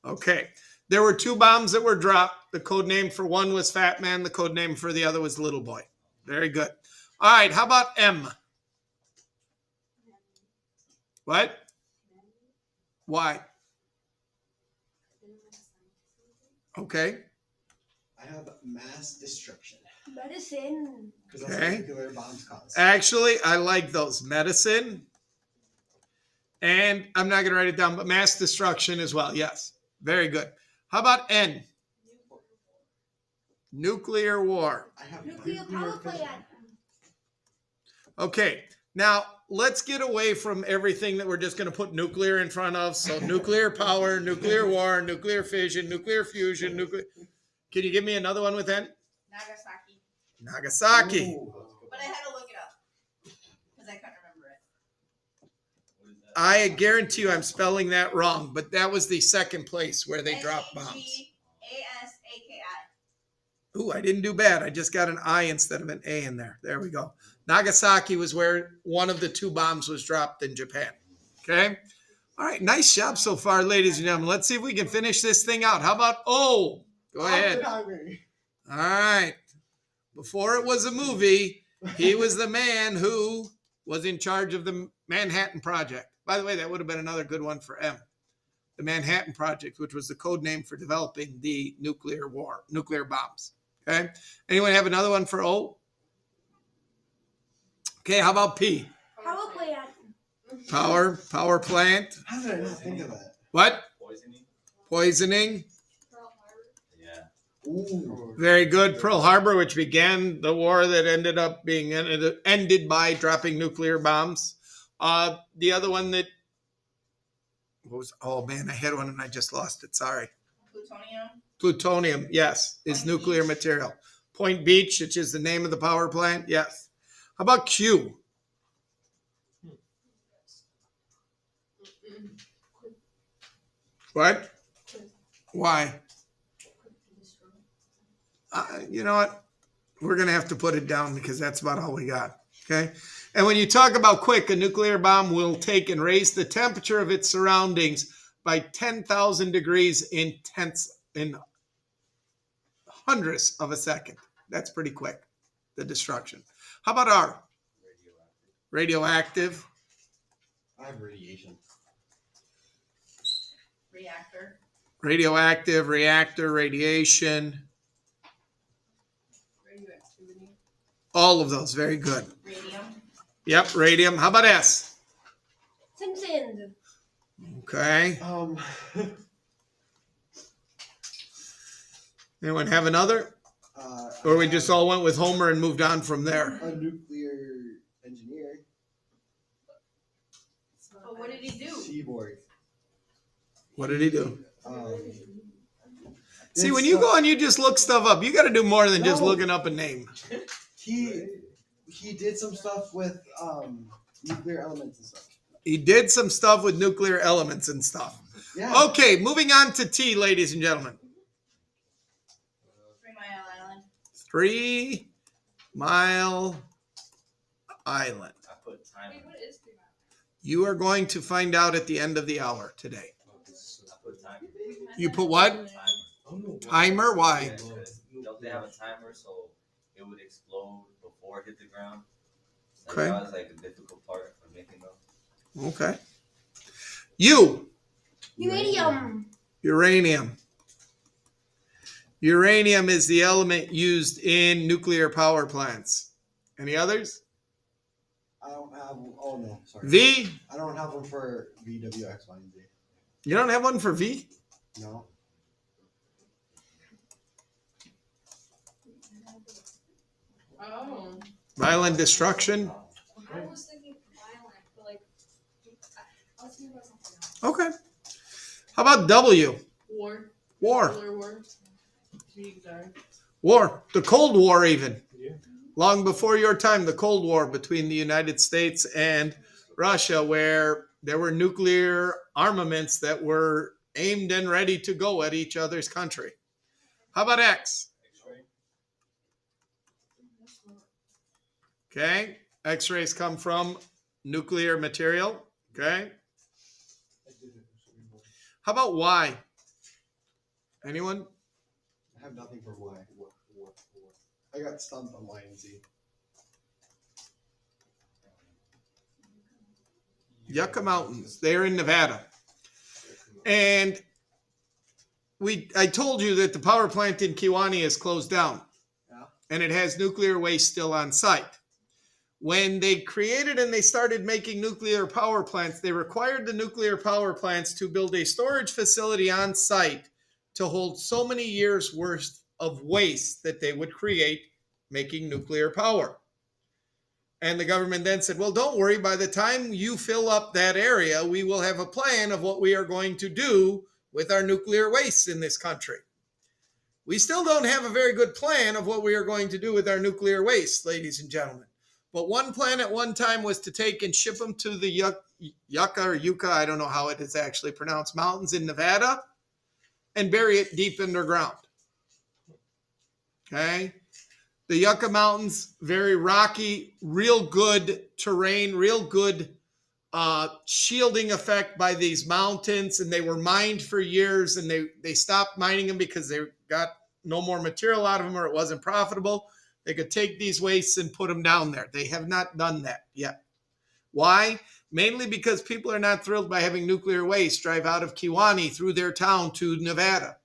Speaker 1: Okay. There were 2 bombs that were dropped. The code name for one was Fat Man. The code name for the other was Little Boy. Very good. All right. How about M? What? Why? Okay.
Speaker 3: I have mass destruction.
Speaker 6: Medicine.
Speaker 3: Because that's
Speaker 1: Okay.
Speaker 3: what nuclear bombs cause.
Speaker 1: Actually, I like those. Medicine. And I'm not going to write it down, but mass destruction as well. Yes. Very good. How about N? Nuclear war.
Speaker 3: I have
Speaker 6: Nuclear power
Speaker 3: fission.
Speaker 6: plant.
Speaker 1: Okay. Now, let's get away from everything that we're just going to put nuclear in front of. So, nuclear power, nuclear war, nuclear fission, nuclear fusion, nuclear. Can you give me another one with N?
Speaker 8: Nagasaki.
Speaker 1: Nagasaki.
Speaker 3: Ooh.
Speaker 8: But I had to look it up because I couldn't remember it.
Speaker 7: What is that?
Speaker 1: I guarantee you I'm spelling that wrong, but that was the second place where they dropped bombs.
Speaker 8: Nagasaki.
Speaker 1: Ooh, I didn't do bad. I just got an I instead of an A in there. There we go. Nagasaki was where one of the 2 bombs was dropped in Japan. Okay. All right. Nice job so far, ladies and gentlemen. Let's see if we can finish this thing out. How about O? Go ahead. All right. Before it was a movie, he was the man who was in charge of the Manhattan Project. By the way, that would have been another good one for M. The Manhattan Project, which was the code name for developing the nuclear bombs. Okay. Anyone have another one for O? Okay. How about P?
Speaker 6: Power plant.
Speaker 1: Power plant.
Speaker 3: How did I not think of that?
Speaker 1: What?
Speaker 7: Poisoning?
Speaker 1: Poisoning.
Speaker 5: Pearl Harbor.
Speaker 7: Yeah.
Speaker 3: Ooh.
Speaker 1: Very good. Pearl Harbor, which began the war that ended up being ended by dropping nuclear bombs. The other one that was, oh man, I had one and I just lost it. Sorry.
Speaker 8: Plutonium.
Speaker 1: Plutonium, yes, is
Speaker 8: Point
Speaker 1: nuclear
Speaker 8: Beach.
Speaker 1: material. Point Beach, which is the name of the power plant, yes. How about Q? What? Why? You know what? We're going to have to put it down because that's about all we got. Okay. And when you talk about quick, a nuclear bomb will take and raise the temperature of its surroundings by 10,000 degrees in hundredths of a second. That's pretty quick, the destruction. How about R? Radioactive.
Speaker 3: I have radiation.
Speaker 8: Reactor.
Speaker 1: Radioactive, reactor, radiation.
Speaker 5: Radioactivity.
Speaker 1: All of those. Very good.
Speaker 8: Radium.
Speaker 1: Yep, radium. How about S?
Speaker 6: Simpsons.
Speaker 1: Okay. Anyone have another? Or we just all went with Homer and moved on from there?
Speaker 3: A nuclear engineer.
Speaker 8: But what did he do?
Speaker 3: Seaborg.
Speaker 1: What did he do? See,
Speaker 3: did
Speaker 1: when you
Speaker 3: some-
Speaker 1: go and you just look stuff up, you got to do more than just
Speaker 3: No.
Speaker 1: looking up a name.
Speaker 3: He did some stuff with nuclear elements and stuff.
Speaker 1: He did some stuff with nuclear elements and stuff.
Speaker 3: Yeah.
Speaker 1: Okay, moving on to T, ladies and gentlemen.
Speaker 8: 3 Mile Island.
Speaker 1: 3 Mile Island.
Speaker 7: I put timer.
Speaker 5: Wait, what is 3 Mile?
Speaker 1: You are going to find out at the end of the hour today.
Speaker 7: I put timer.
Speaker 1: You put what?
Speaker 7: Timer.
Speaker 1: Timer? Why?
Speaker 7: Yeah, 'cause don't they have a timer so it would explode before it hit the ground? Like,
Speaker 1: Okay.
Speaker 7: that was like a difficult part of making those.
Speaker 1: Okay. You.
Speaker 6: Uranium.
Speaker 1: Uranium. Uranium is the element used in nuclear power plants. Any others?
Speaker 3: I don't have. Oh no, sorry.
Speaker 1: V?
Speaker 3: I don't have one for V, W, X, Y, and Z.
Speaker 1: You don't have one for V?
Speaker 3: No.
Speaker 5: Oh.
Speaker 1: Violent destruction?
Speaker 8: I was thinking violent, but like, I was thinking about something else.
Speaker 1: Okay. How about W?
Speaker 5: War.
Speaker 1: War.
Speaker 5: Nuclear war. To be exact.
Speaker 1: War. The Cold War, even.
Speaker 4: Yeah.
Speaker 1: Long before your time, the Cold War between the United States and Russia, where there were nuclear armaments that were aimed and ready to go at each other's country. How about X? Okay. X-rays come from nuclear material. Okay. How about Y? Anyone?
Speaker 3: I have nothing for Y. I got stumped on Y and Z.
Speaker 1: Yucca Mountains. They're in Nevada. And I told you that the power plant in Kewanee is closed down.
Speaker 3: Yeah.
Speaker 1: And it has nuclear waste still on site. When they created and they started making nuclear power plants, they required the nuclear power plants to build a storage facility on site to hold so many years worth of waste that they would create making nuclear power. And the government then said, well, don't worry, by the time you fill up that area, we will have a plan of what we are going to do with our nuclear waste in this country. We still don't have a very good plan of what we are going to do with our nuclear waste, ladies and gentlemen. But one plan at one time was to take and ship them to the Yucca, I don't know how it is actually pronounced, mountains in Nevada, and bury it deep underground. Okay? The Yucca Mountains, very rocky, real good terrain, real good shielding effect by these mountains, and they were mined for years, and they stopped mining them because they got no more material out of them or it wasn't profitable. They could take these wastes and put them down there. They have not done that yet. Why? Mainly because people are not thrilled by having nuclear waste drive out of Kewanee through their town to Nevada.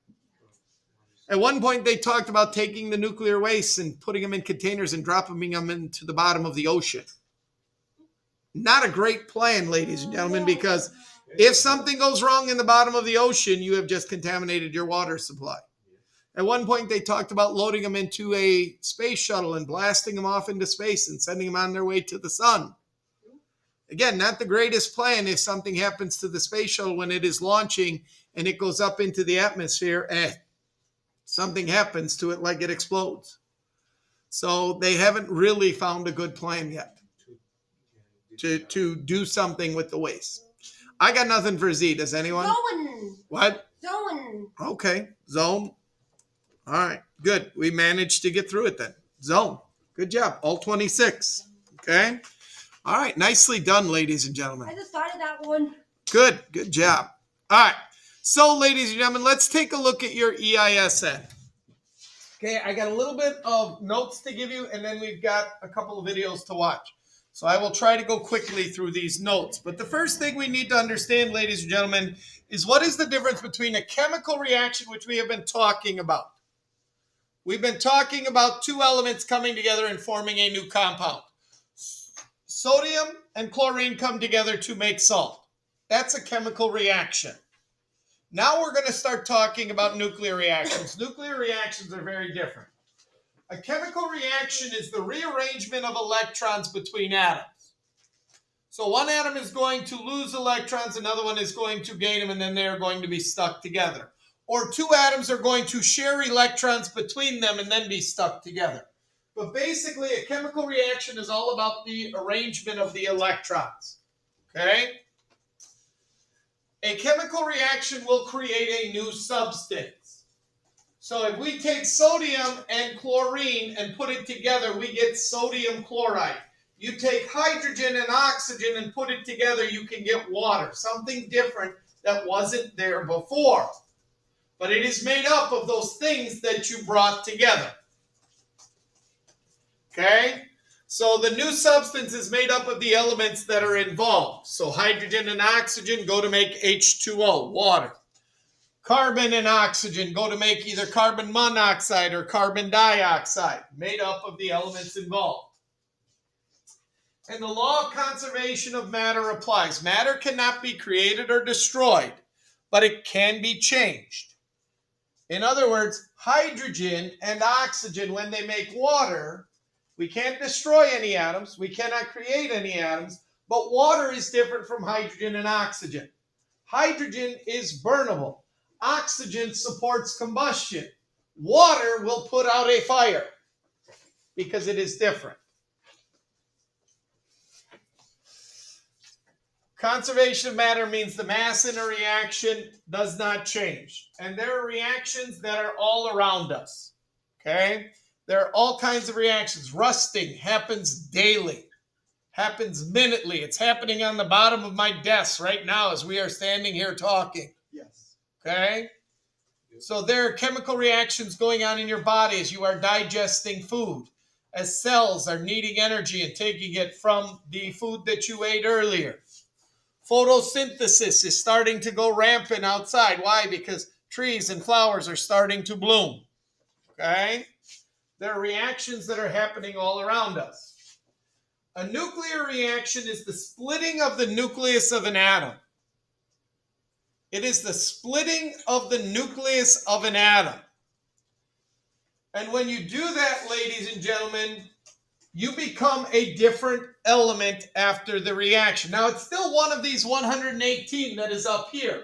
Speaker 1: At one point, they talked about taking the nuclear waste and putting them in containers and dropping them into the bottom of the ocean. Not a great plan, ladies and gentlemen, because if something goes wrong in the bottom of the ocean, you have just contaminated your water supply. At one point, they talked about loading them into a space shuttle and blasting them off into space and sending them on their way to the sun. Again, not the greatest plan if something happens to the space shuttle when it is launching and it goes up into the atmosphere and something happens to it like it explodes. So they haven't really found a good plan yet to do something with the waste. I got nothing for Z. Does anyone?
Speaker 6: Zone.
Speaker 1: What?
Speaker 6: Zone.
Speaker 1: Okay. Zone. All right. Good. We managed to get through it then. Zone. Good job. All 26. Okay. All right. Nicely done, ladies and gentlemen.
Speaker 6: I just started that one.
Speaker 1: Good. Good job. All right. So, ladies and gentlemen, let's take a look at your EISN. Okay. I got a little bit of notes to give you, and then we've got a couple of videos to watch. So I will try to go quickly through these notes. But the first thing we need to understand, ladies and gentlemen, is what is the difference between a chemical reaction, which we have been talking about. We've been talking about two elements coming together and forming a new compound. Sodium and chlorine come together to make salt. That's a chemical reaction. Now we're going to start talking about nuclear reactions. Nuclear reactions are very different. A chemical reaction is the rearrangement of electrons between atoms. So one atom is going to lose electrons, another one is going to gain them, and then they are going to be stuck together. Or two atoms are going to share electrons between them and then be stuck together. But basically, a chemical reaction is all about the arrangement of the electrons. Okay? A chemical reaction will create a new substance. So if we take sodium and chlorine and put it together, we get sodium chloride. You take hydrogen and oxygen and put it together, you can get water. Something different that wasn't there before. But it is made up of those things that you brought together. Okay? So the new substance is made up of the elements that are involved. So hydrogen and oxygen go to make H2O, water. Carbon and oxygen go to make either carbon monoxide or carbon dioxide, made up of the elements involved. And the law of conservation of matter applies. Matter cannot be created or destroyed, but it can be changed. In other words, hydrogen and oxygen, when they make water, we can't destroy any atoms, we cannot create any atoms, but water is different from hydrogen and oxygen. Hydrogen is burnable. Oxygen supports combustion. Water will put out a fire because it is different. Conservation of matter means the mass in a reaction does not change. And there are reactions that are all around us. Okay? There are all kinds of reactions. Rusting happens daily, happens minutely. It's happening on the bottom of my desk right now as we are standing here talking.
Speaker 3: Yes.
Speaker 1: Okay? So there are chemical reactions going on in your body as you are digesting food, as cells are needing energy and taking it from the food that you ate earlier. Photosynthesis is starting to go rampant outside. Why? Because trees and flowers are starting to bloom. Okay? There are reactions that are happening all around us. A nuclear reaction is the splitting of the nucleus of an atom. It is the splitting of the nucleus of an atom. And when you do that, ladies and gentlemen, you become a different element after the reaction. Now, it's still one of these 118 that is up here.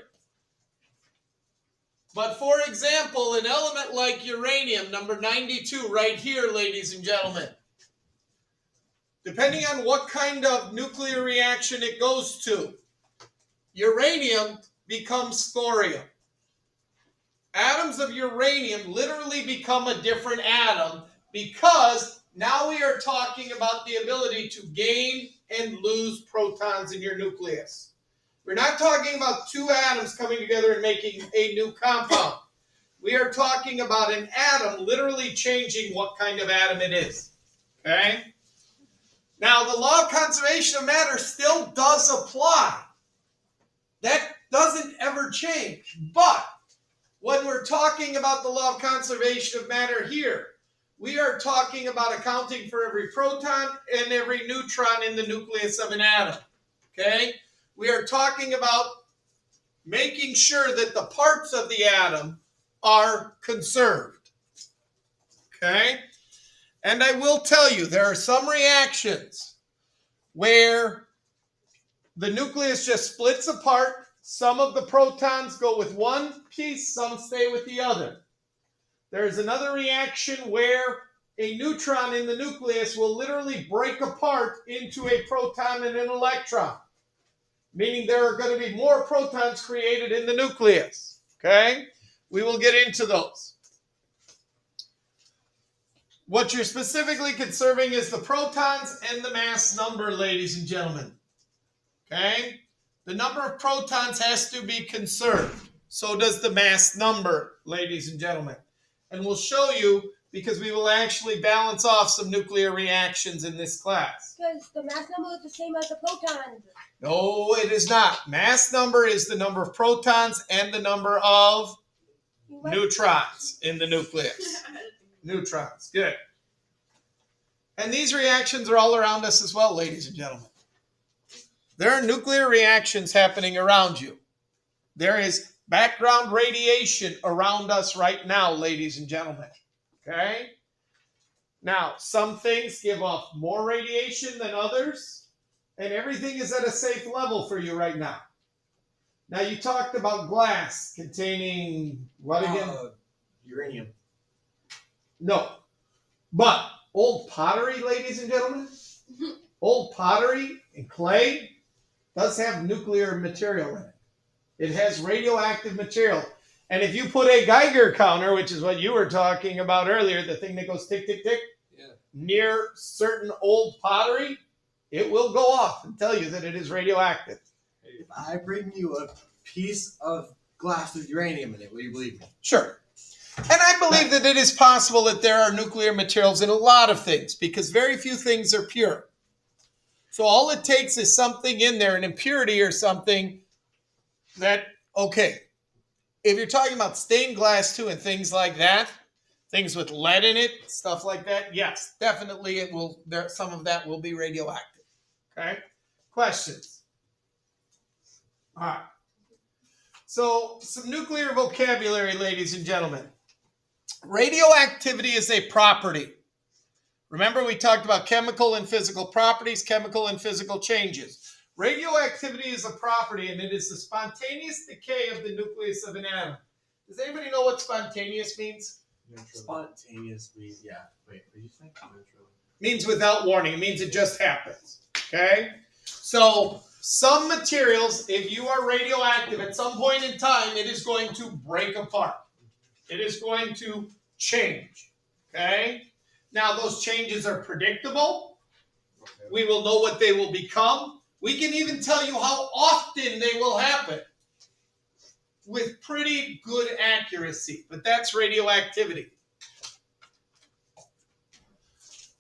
Speaker 1: But for example, an element like uranium, number 92, right here, ladies and gentlemen, depending on what kind of nuclear reaction it goes to, uranium becomes thorium. Atoms of uranium literally become a different atom because now we are talking about the ability to gain and lose protons in your nucleus. We're not talking about two atoms coming together and making a new compound. We are talking about an atom literally changing what kind of atom it is. Okay? Now, the law of conservation of matter still does apply. That doesn't ever change. But when we're talking about the law of conservation of matter here, we are talking about accounting for every proton and every neutron in the nucleus of an atom. Okay? We are talking about making sure that the parts of the atom are conserved. Okay? And I will tell you, there are some reactions where the nucleus just splits apart. Some of the protons go with one piece, some stay with the other. There's another reaction where a neutron in the nucleus will literally break apart into a proton and an electron, meaning there are going to be more protons created in the nucleus. Okay? We will get into those. What you're specifically conserving is the protons and the mass number, ladies and gentlemen. Okay? The number of protons has to be conserved. So does the mass number, ladies and gentlemen. And we'll show you because we will actually balance off some nuclear reactions in this class.
Speaker 6: Because the mass number is the same as the protons.
Speaker 1: No, it is not. Mass number is the number of protons and the number of neutrons in the nucleus. Neutrons. Good. And these reactions are all around us as well, ladies and gentlemen. There are nuclear reactions happening around you. There is background radiation around us right now, ladies and gentlemen. Okay? Now, some things give off more radiation than others, and everything is at a safe level for you right now. Now, you talked about glass containing what again?
Speaker 3: Uranium.
Speaker 1: No. But old pottery, ladies and gentlemen, old pottery and clay does have nuclear material in it. It has radioactive material. And if you put a Geiger counter, which is what you were talking about earlier, the thing that goes tick, tick, tick, near certain old pottery, it will go off and tell you that it is radioactive.
Speaker 3: If I bring you a piece of glass with uranium in it, will you believe me?
Speaker 1: Sure. And I believe that it is possible that there are nuclear materials in a lot of things because very few things are pure. So all it takes is something in there, an impurity or something that, okay, if you're talking about stained glass too and things like that, things with lead in it, stuff like that, yes, definitely it will. Some of that will be radioactive. Okay? Questions? All right. So some nuclear vocabulary, ladies and gentlemen. Radioactivity is a property. Remember, we talked about chemical and physical properties, chemical and physical changes. Radioactivity is a property, and it is the spontaneous decay of the nucleus of an atom. Does anybody know what spontaneous means?
Speaker 3: Spontaneous means, yeah. Wait, what did you say?
Speaker 1: Means without warning. It means it just happens. Okay? So some materials, if you are radioactive, at some point in time, it is going to break apart. It is going to change. Okay? Now, those changes are predictable. We will know what they will become. We can even tell you how often they will happen with pretty good accuracy. But that's radioactivity.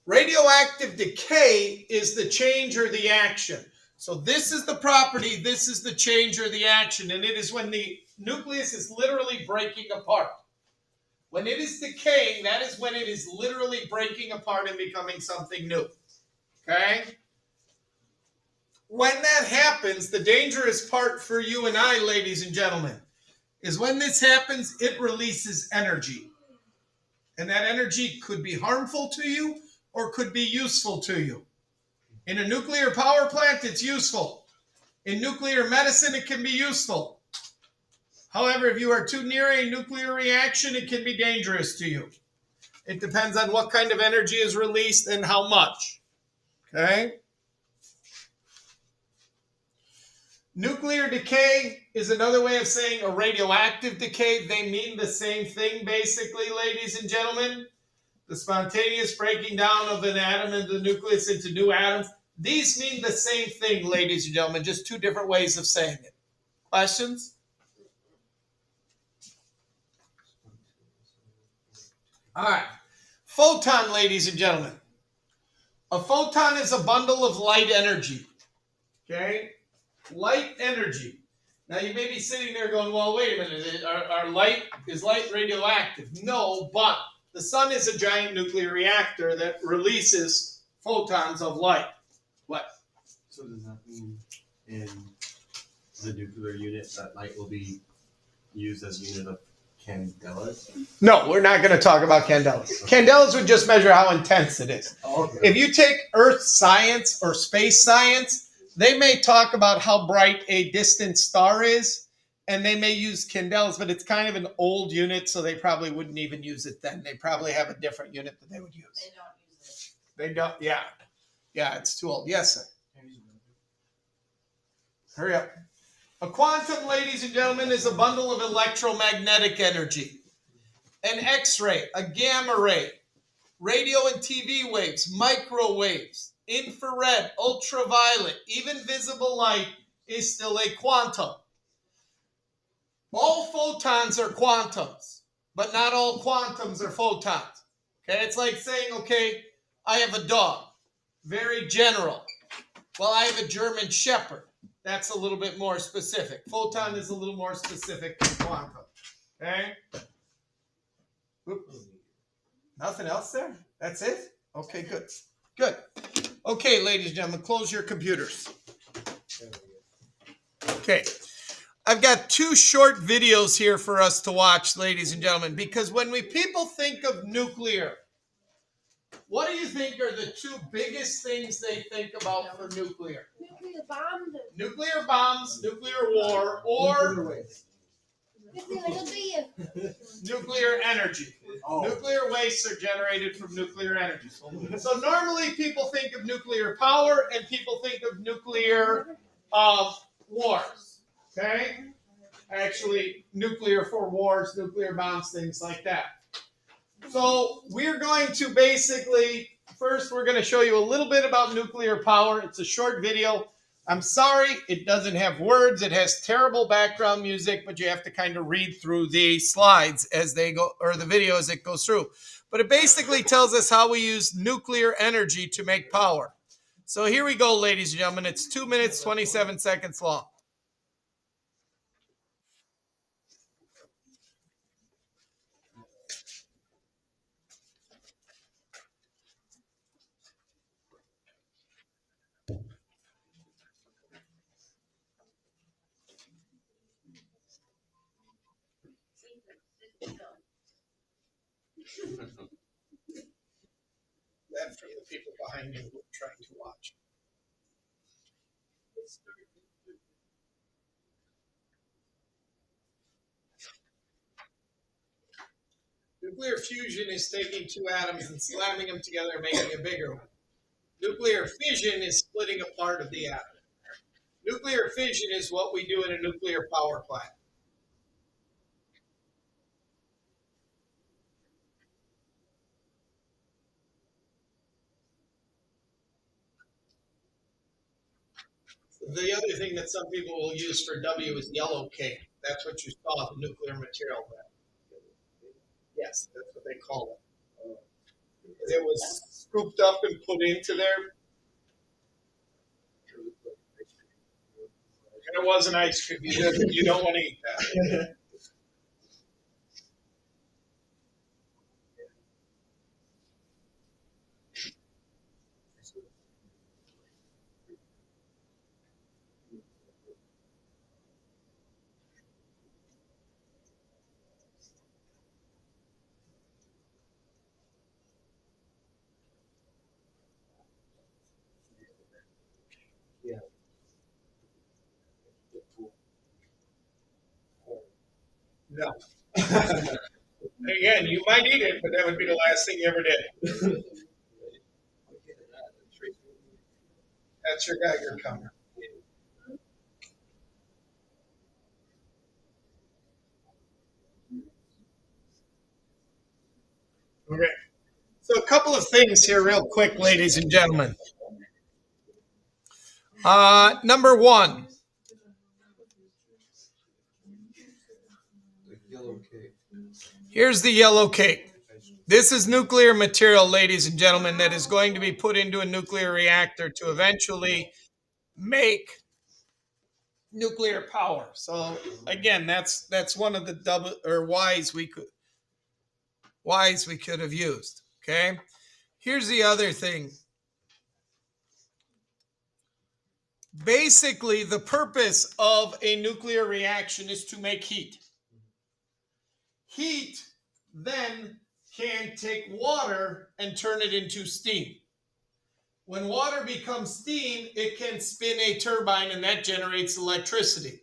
Speaker 1: Radioactive decay is the change or the action. So this is the property, this is the change or the action, and it is when the nucleus is literally breaking apart. When it is decaying, that is when it is literally breaking apart and becoming something new. Okay? When that happens, the dangerous part for you and I, ladies and gentlemen, is when this happens, it releases energy. And that energy could be harmful to you or could be useful to you. In a nuclear power plant, it's useful. In nuclear medicine, it can be useful. However, if you are too near a nuclear reaction, it can be dangerous to you. It depends on what kind of energy is released and how much. Okay? Nuclear decay is another way of saying a radioactive decay. They mean the same thing, basically, ladies and gentlemen. The spontaneous breaking down of an atom and the nucleus into new atoms. These mean the same thing, ladies and gentlemen, just two different ways of saying it. Questions? All right. Photon, ladies and gentlemen. A photon is a bundle of light energy. Okay? Light energy. Now, you may be sitting there going, well, wait a minute. Is light radioactive? No, but the sun is a giant nuclear reactor that releases photons of light. What?
Speaker 3: So does that mean in the nuclear unit that light will be used as a unit of candelas?
Speaker 1: No, we're not going to talk about candelas. Candelas would just measure how intense it is.
Speaker 3: Okay.
Speaker 1: If you take Earth science or space science, they may talk about how bright a distant star is, and they may use candelas, but it's kind of an old unit, so they probably wouldn't even use it then. They probably have a different unit that they would use.
Speaker 2: They don't use
Speaker 1: They don't, yeah. Yeah, it's too old. Yes, sir. Hurry up. A quantum, ladies and gentlemen, is a bundle of electromagnetic energy. An X-ray, a gamma ray, radio and TV waves, microwaves, infrared, ultraviolet, even visible light is still a quantum. All photons are quantums, but not all quantums are photons. Okay, it's like saying, okay, I have a dog, very general. Well, I have a German Shepherd. That's a little bit more specific. Photon is a little more specific than quantum. Okay? Oops. Nothing else there? That's it? Okay, good. Good. Okay, ladies and gentlemen, close your computers. Okay. I've got two short videos here for us to watch, ladies and gentlemen, because when people think of nuclear, what do you think are the two biggest things they think about for nuclear?
Speaker 6: Nuclear bombs.
Speaker 1: Nuclear bombs, nuclear war, or nuclear energy.
Speaker 3: Oh.
Speaker 1: Nuclear wastes are generated from nuclear energy. So normally people think of nuclear power and people think of nuclear wars. Okay? Actually, nuclear for wars, nuclear bombs, things like that. So we're going to basically, first we're going to show you a little bit about nuclear power. It's a short video. I'm sorry, it doesn't have words. It has terrible background music, but you have to kind of read through the slides as they go, or the video as it goes through. But it basically tells us how we use nuclear energy to make power. So here we go, ladies and gentlemen. It's 2 minutes, 27 seconds long. That for the people behind you who are trying to watch. Nuclear fusion is taking two atoms and slamming them together and making a bigger one. Nuclear fission is splitting a part of the atom. Nuclear fission is what we do in a nuclear power plant. The other thing that some people will use for W is yellow cake. That's what you saw, the nuclear material. Yes, that's what they call it. It was scooped up and put into there. And it wasn't ice cream. You don't want to eat that. No. Again, you might eat it, but that would be the last thing you ever did. That's your Geiger counter. Okay. So a couple of things here real quick, ladies and gentlemen. Number one. Here's the yellow cake. This is nuclear material, ladies and gentlemen, that is going to be put into a nuclear reactor to eventually make nuclear power. So again, that's one of the double or whys we could have used. Okay. Here's the other thing. Basically, the purpose of a nuclear reaction is to make heat. Heat then can take water and turn it into steam. When water becomes steam, it can spin a turbine and that generates electricity.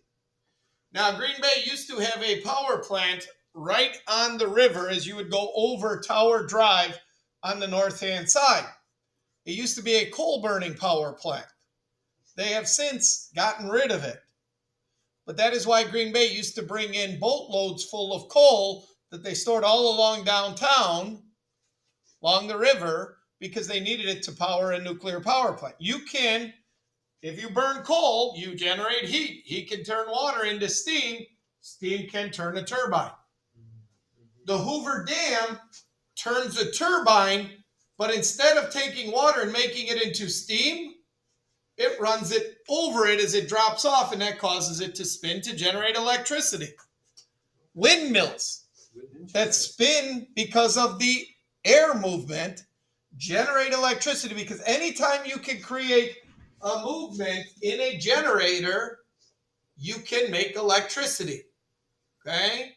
Speaker 1: Now, Green Bay used to have a power plant right on the river as you would go over Tower Drive on the north-hand side. It used to be a coal-burning power plant. They have since gotten rid of it. But that is why Green Bay used to bring in boatloads full of coal that they stored all along downtown, along the river, because they needed it to power a nuclear power plant. You can, if you burn coal, you generate heat. Heat can turn water into steam. Steam can turn a turbine. The Hoover Dam turns a turbine, but instead of taking water and making it into steam, it runs it over it as it drops off, and that causes it to spin to generate electricity. Windmills that spin because of the air movement generate electricity, because anytime you can create a movement in a generator, you can make electricity. Okay?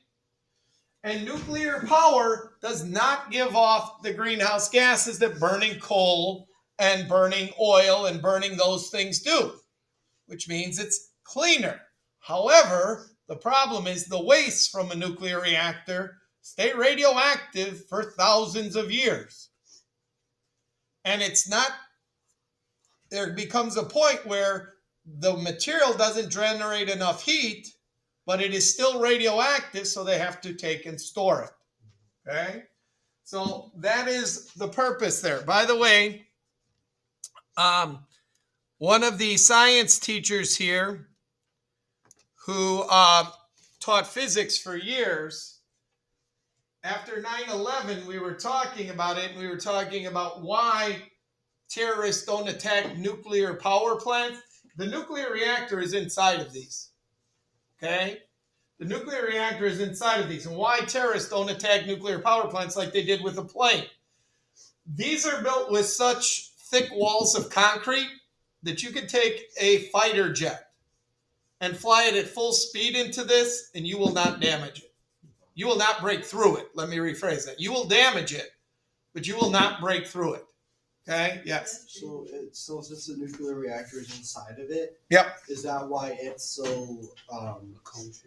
Speaker 1: And nuclear power does not give off the greenhouse gases that burning coal and burning oil and burning those things do, which means it's cleaner. However, the problem is the wastes from a nuclear reactor stay radioactive for thousands of years. And it's not, there becomes a point where the material doesn't generate enough heat, but it is still radioactive, so they have to take and store it. Okay? So that is the purpose there. By the way, one of the science teachers here who taught physics for years, after 9/11, we were talking about it, and we were talking about why terrorists don't attack nuclear power plants. The nuclear reactor is inside of these. Okay? The nuclear reactor is inside of these. And why terrorists don't attack nuclear power plants like they did with a plane. These are built with such thick walls of concrete that you could take a fighter jet and fly it at full speed into this, and you will not damage it. You will not break through it. Let me rephrase that. You will damage it, but you will not break through it. Okay? Yes.
Speaker 3: So since the nuclear reactor is inside of it,
Speaker 1: Yep.
Speaker 3: is that why it's so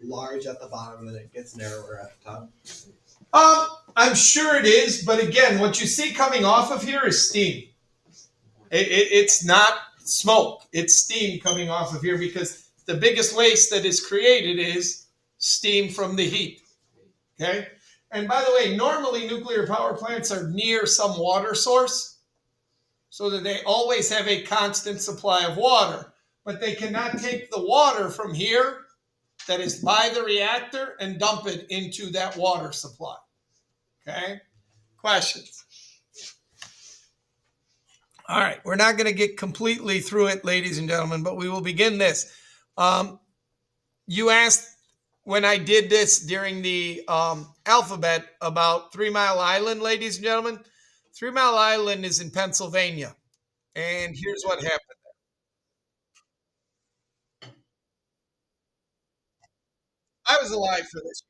Speaker 3: large at the bottom and it gets narrower at the top?
Speaker 1: I'm sure it is, but again, what you see coming off of here is steam. It's not smoke. It's steam coming off of here because the biggest waste that is created is steam from the heat. Okay? And by the way, normally nuclear power plants are near some water source so that they always have a constant supply of water. But they cannot take the water from here that is by the reactor and dump it into that water supply. Okay? Questions? All right, we're not going to get completely through it, ladies and gentlemen, but we will begin this. You asked when I did this during the alphabet about 3 Mile Island, ladies and gentlemen. 3 Mile Island is in Pennsylvania, and here's what happened. I was alive for this.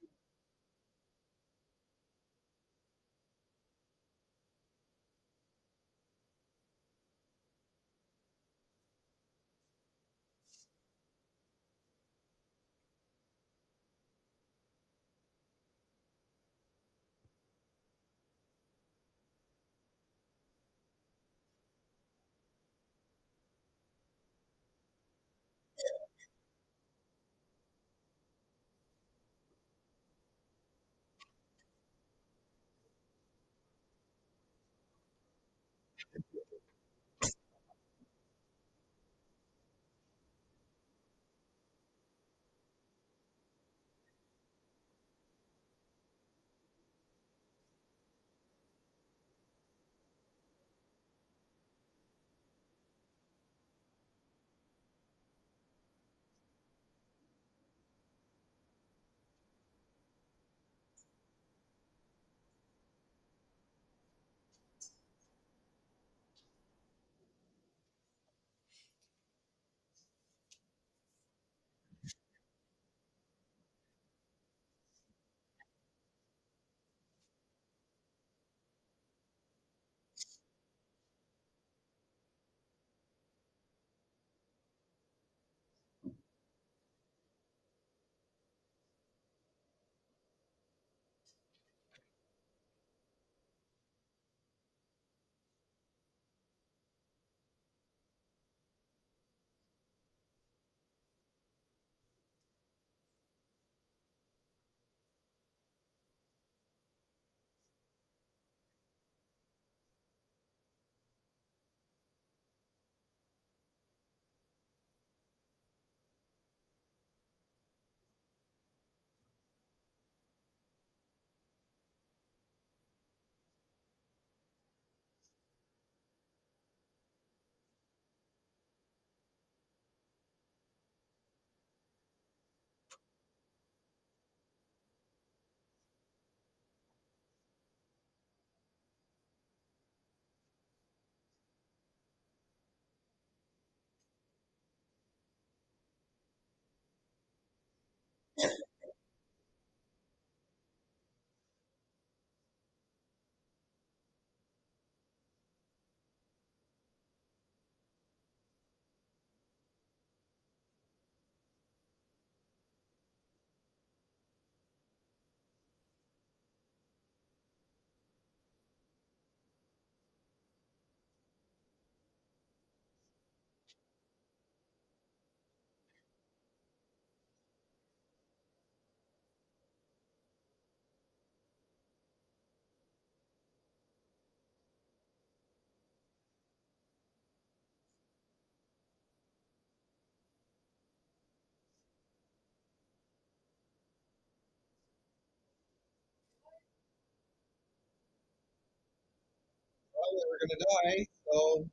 Speaker 1: gonna die. So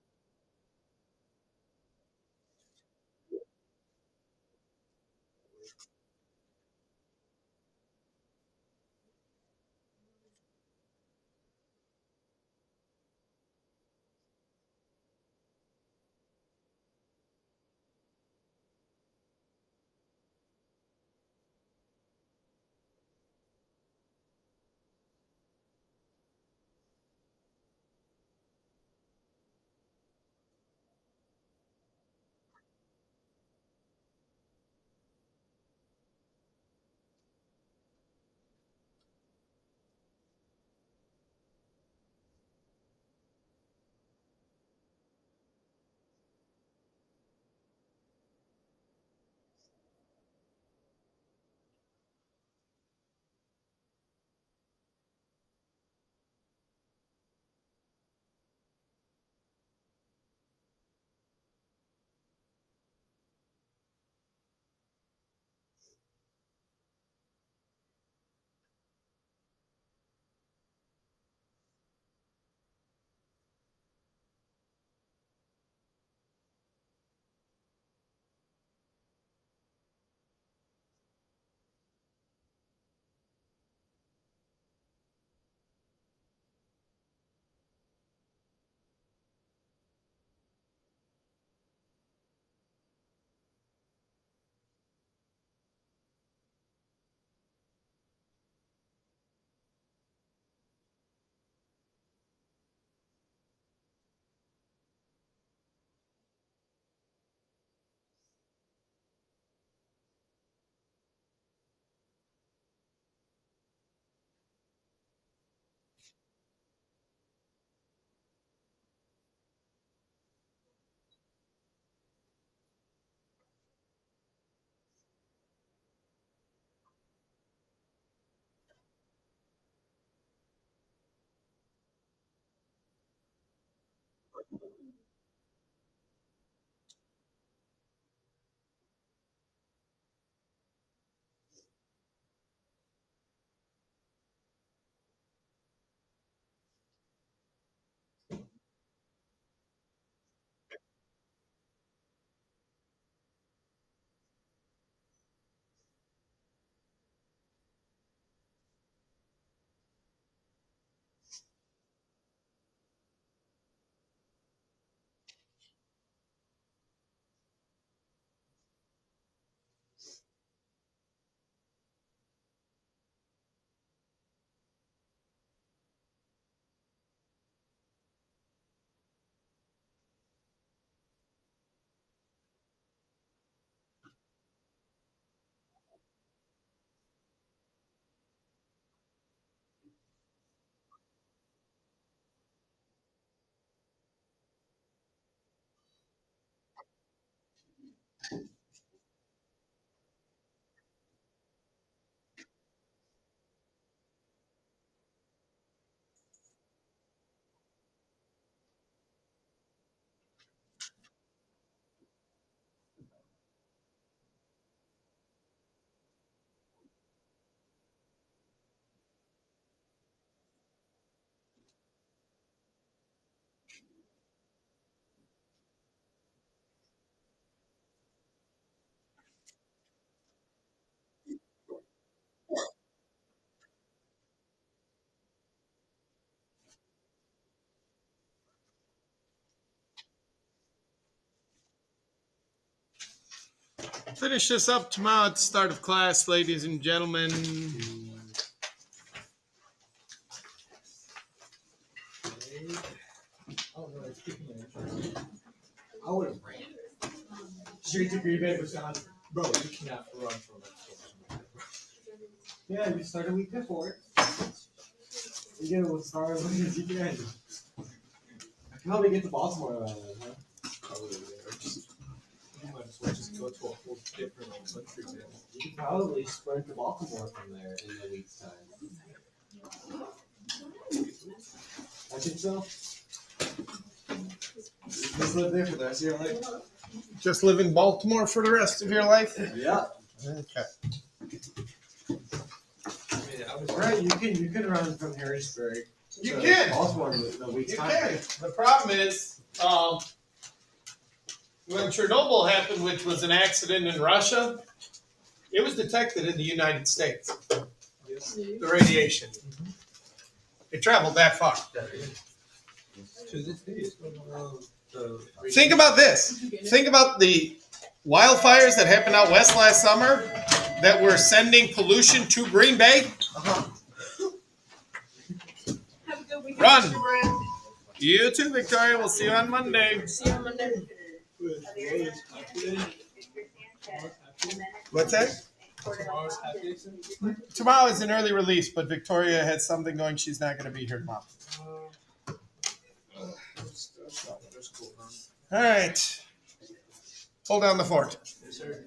Speaker 1: finish this up tomorrow at the start of class, ladies and gentlemen.
Speaker 3: I would have ran. Straight to Green Bay, Wisconsin. Bro, you cannot run from it. Yeah, you start a week before. You get as far as you can. I can probably get to Baltimore by then, huh? Probably, yeah. You might as well just go to a whole different country, man. You can probably sprint to Baltimore from there in a week's time. I think so. Just live there for the rest of your life.
Speaker 1: Just live in Baltimore for the rest of your life?
Speaker 3: Yeah.
Speaker 1: Okay.
Speaker 3: I mean, I was right. You can run from Harrisburg
Speaker 1: You can.
Speaker 3: Osborne in a week's
Speaker 1: You
Speaker 3: time.
Speaker 1: can. The problem is, when Chernobyl happened, which was an accident in Russia, it was detected in the United States. The radiation. It traveled that far.
Speaker 4: To this day, it's still the
Speaker 1: Think about this. Think about the wildfires that happened out west last summer that were sending pollution to Green Bay.
Speaker 2: Have a good weekend,
Speaker 1: Run.
Speaker 2: Mr. Brown.
Speaker 1: You too, Victoria. We'll see you on Monday.
Speaker 2: See you on Monday.
Speaker 1: What's that?
Speaker 3: Tomorrow's happy day.
Speaker 1: Tomorrow is an early release, but Victoria had something going. She's not going to be here tomorrow.
Speaker 4: That's cool, huh?
Speaker 1: All right. Hold down the fort.
Speaker 4: Yes, sir.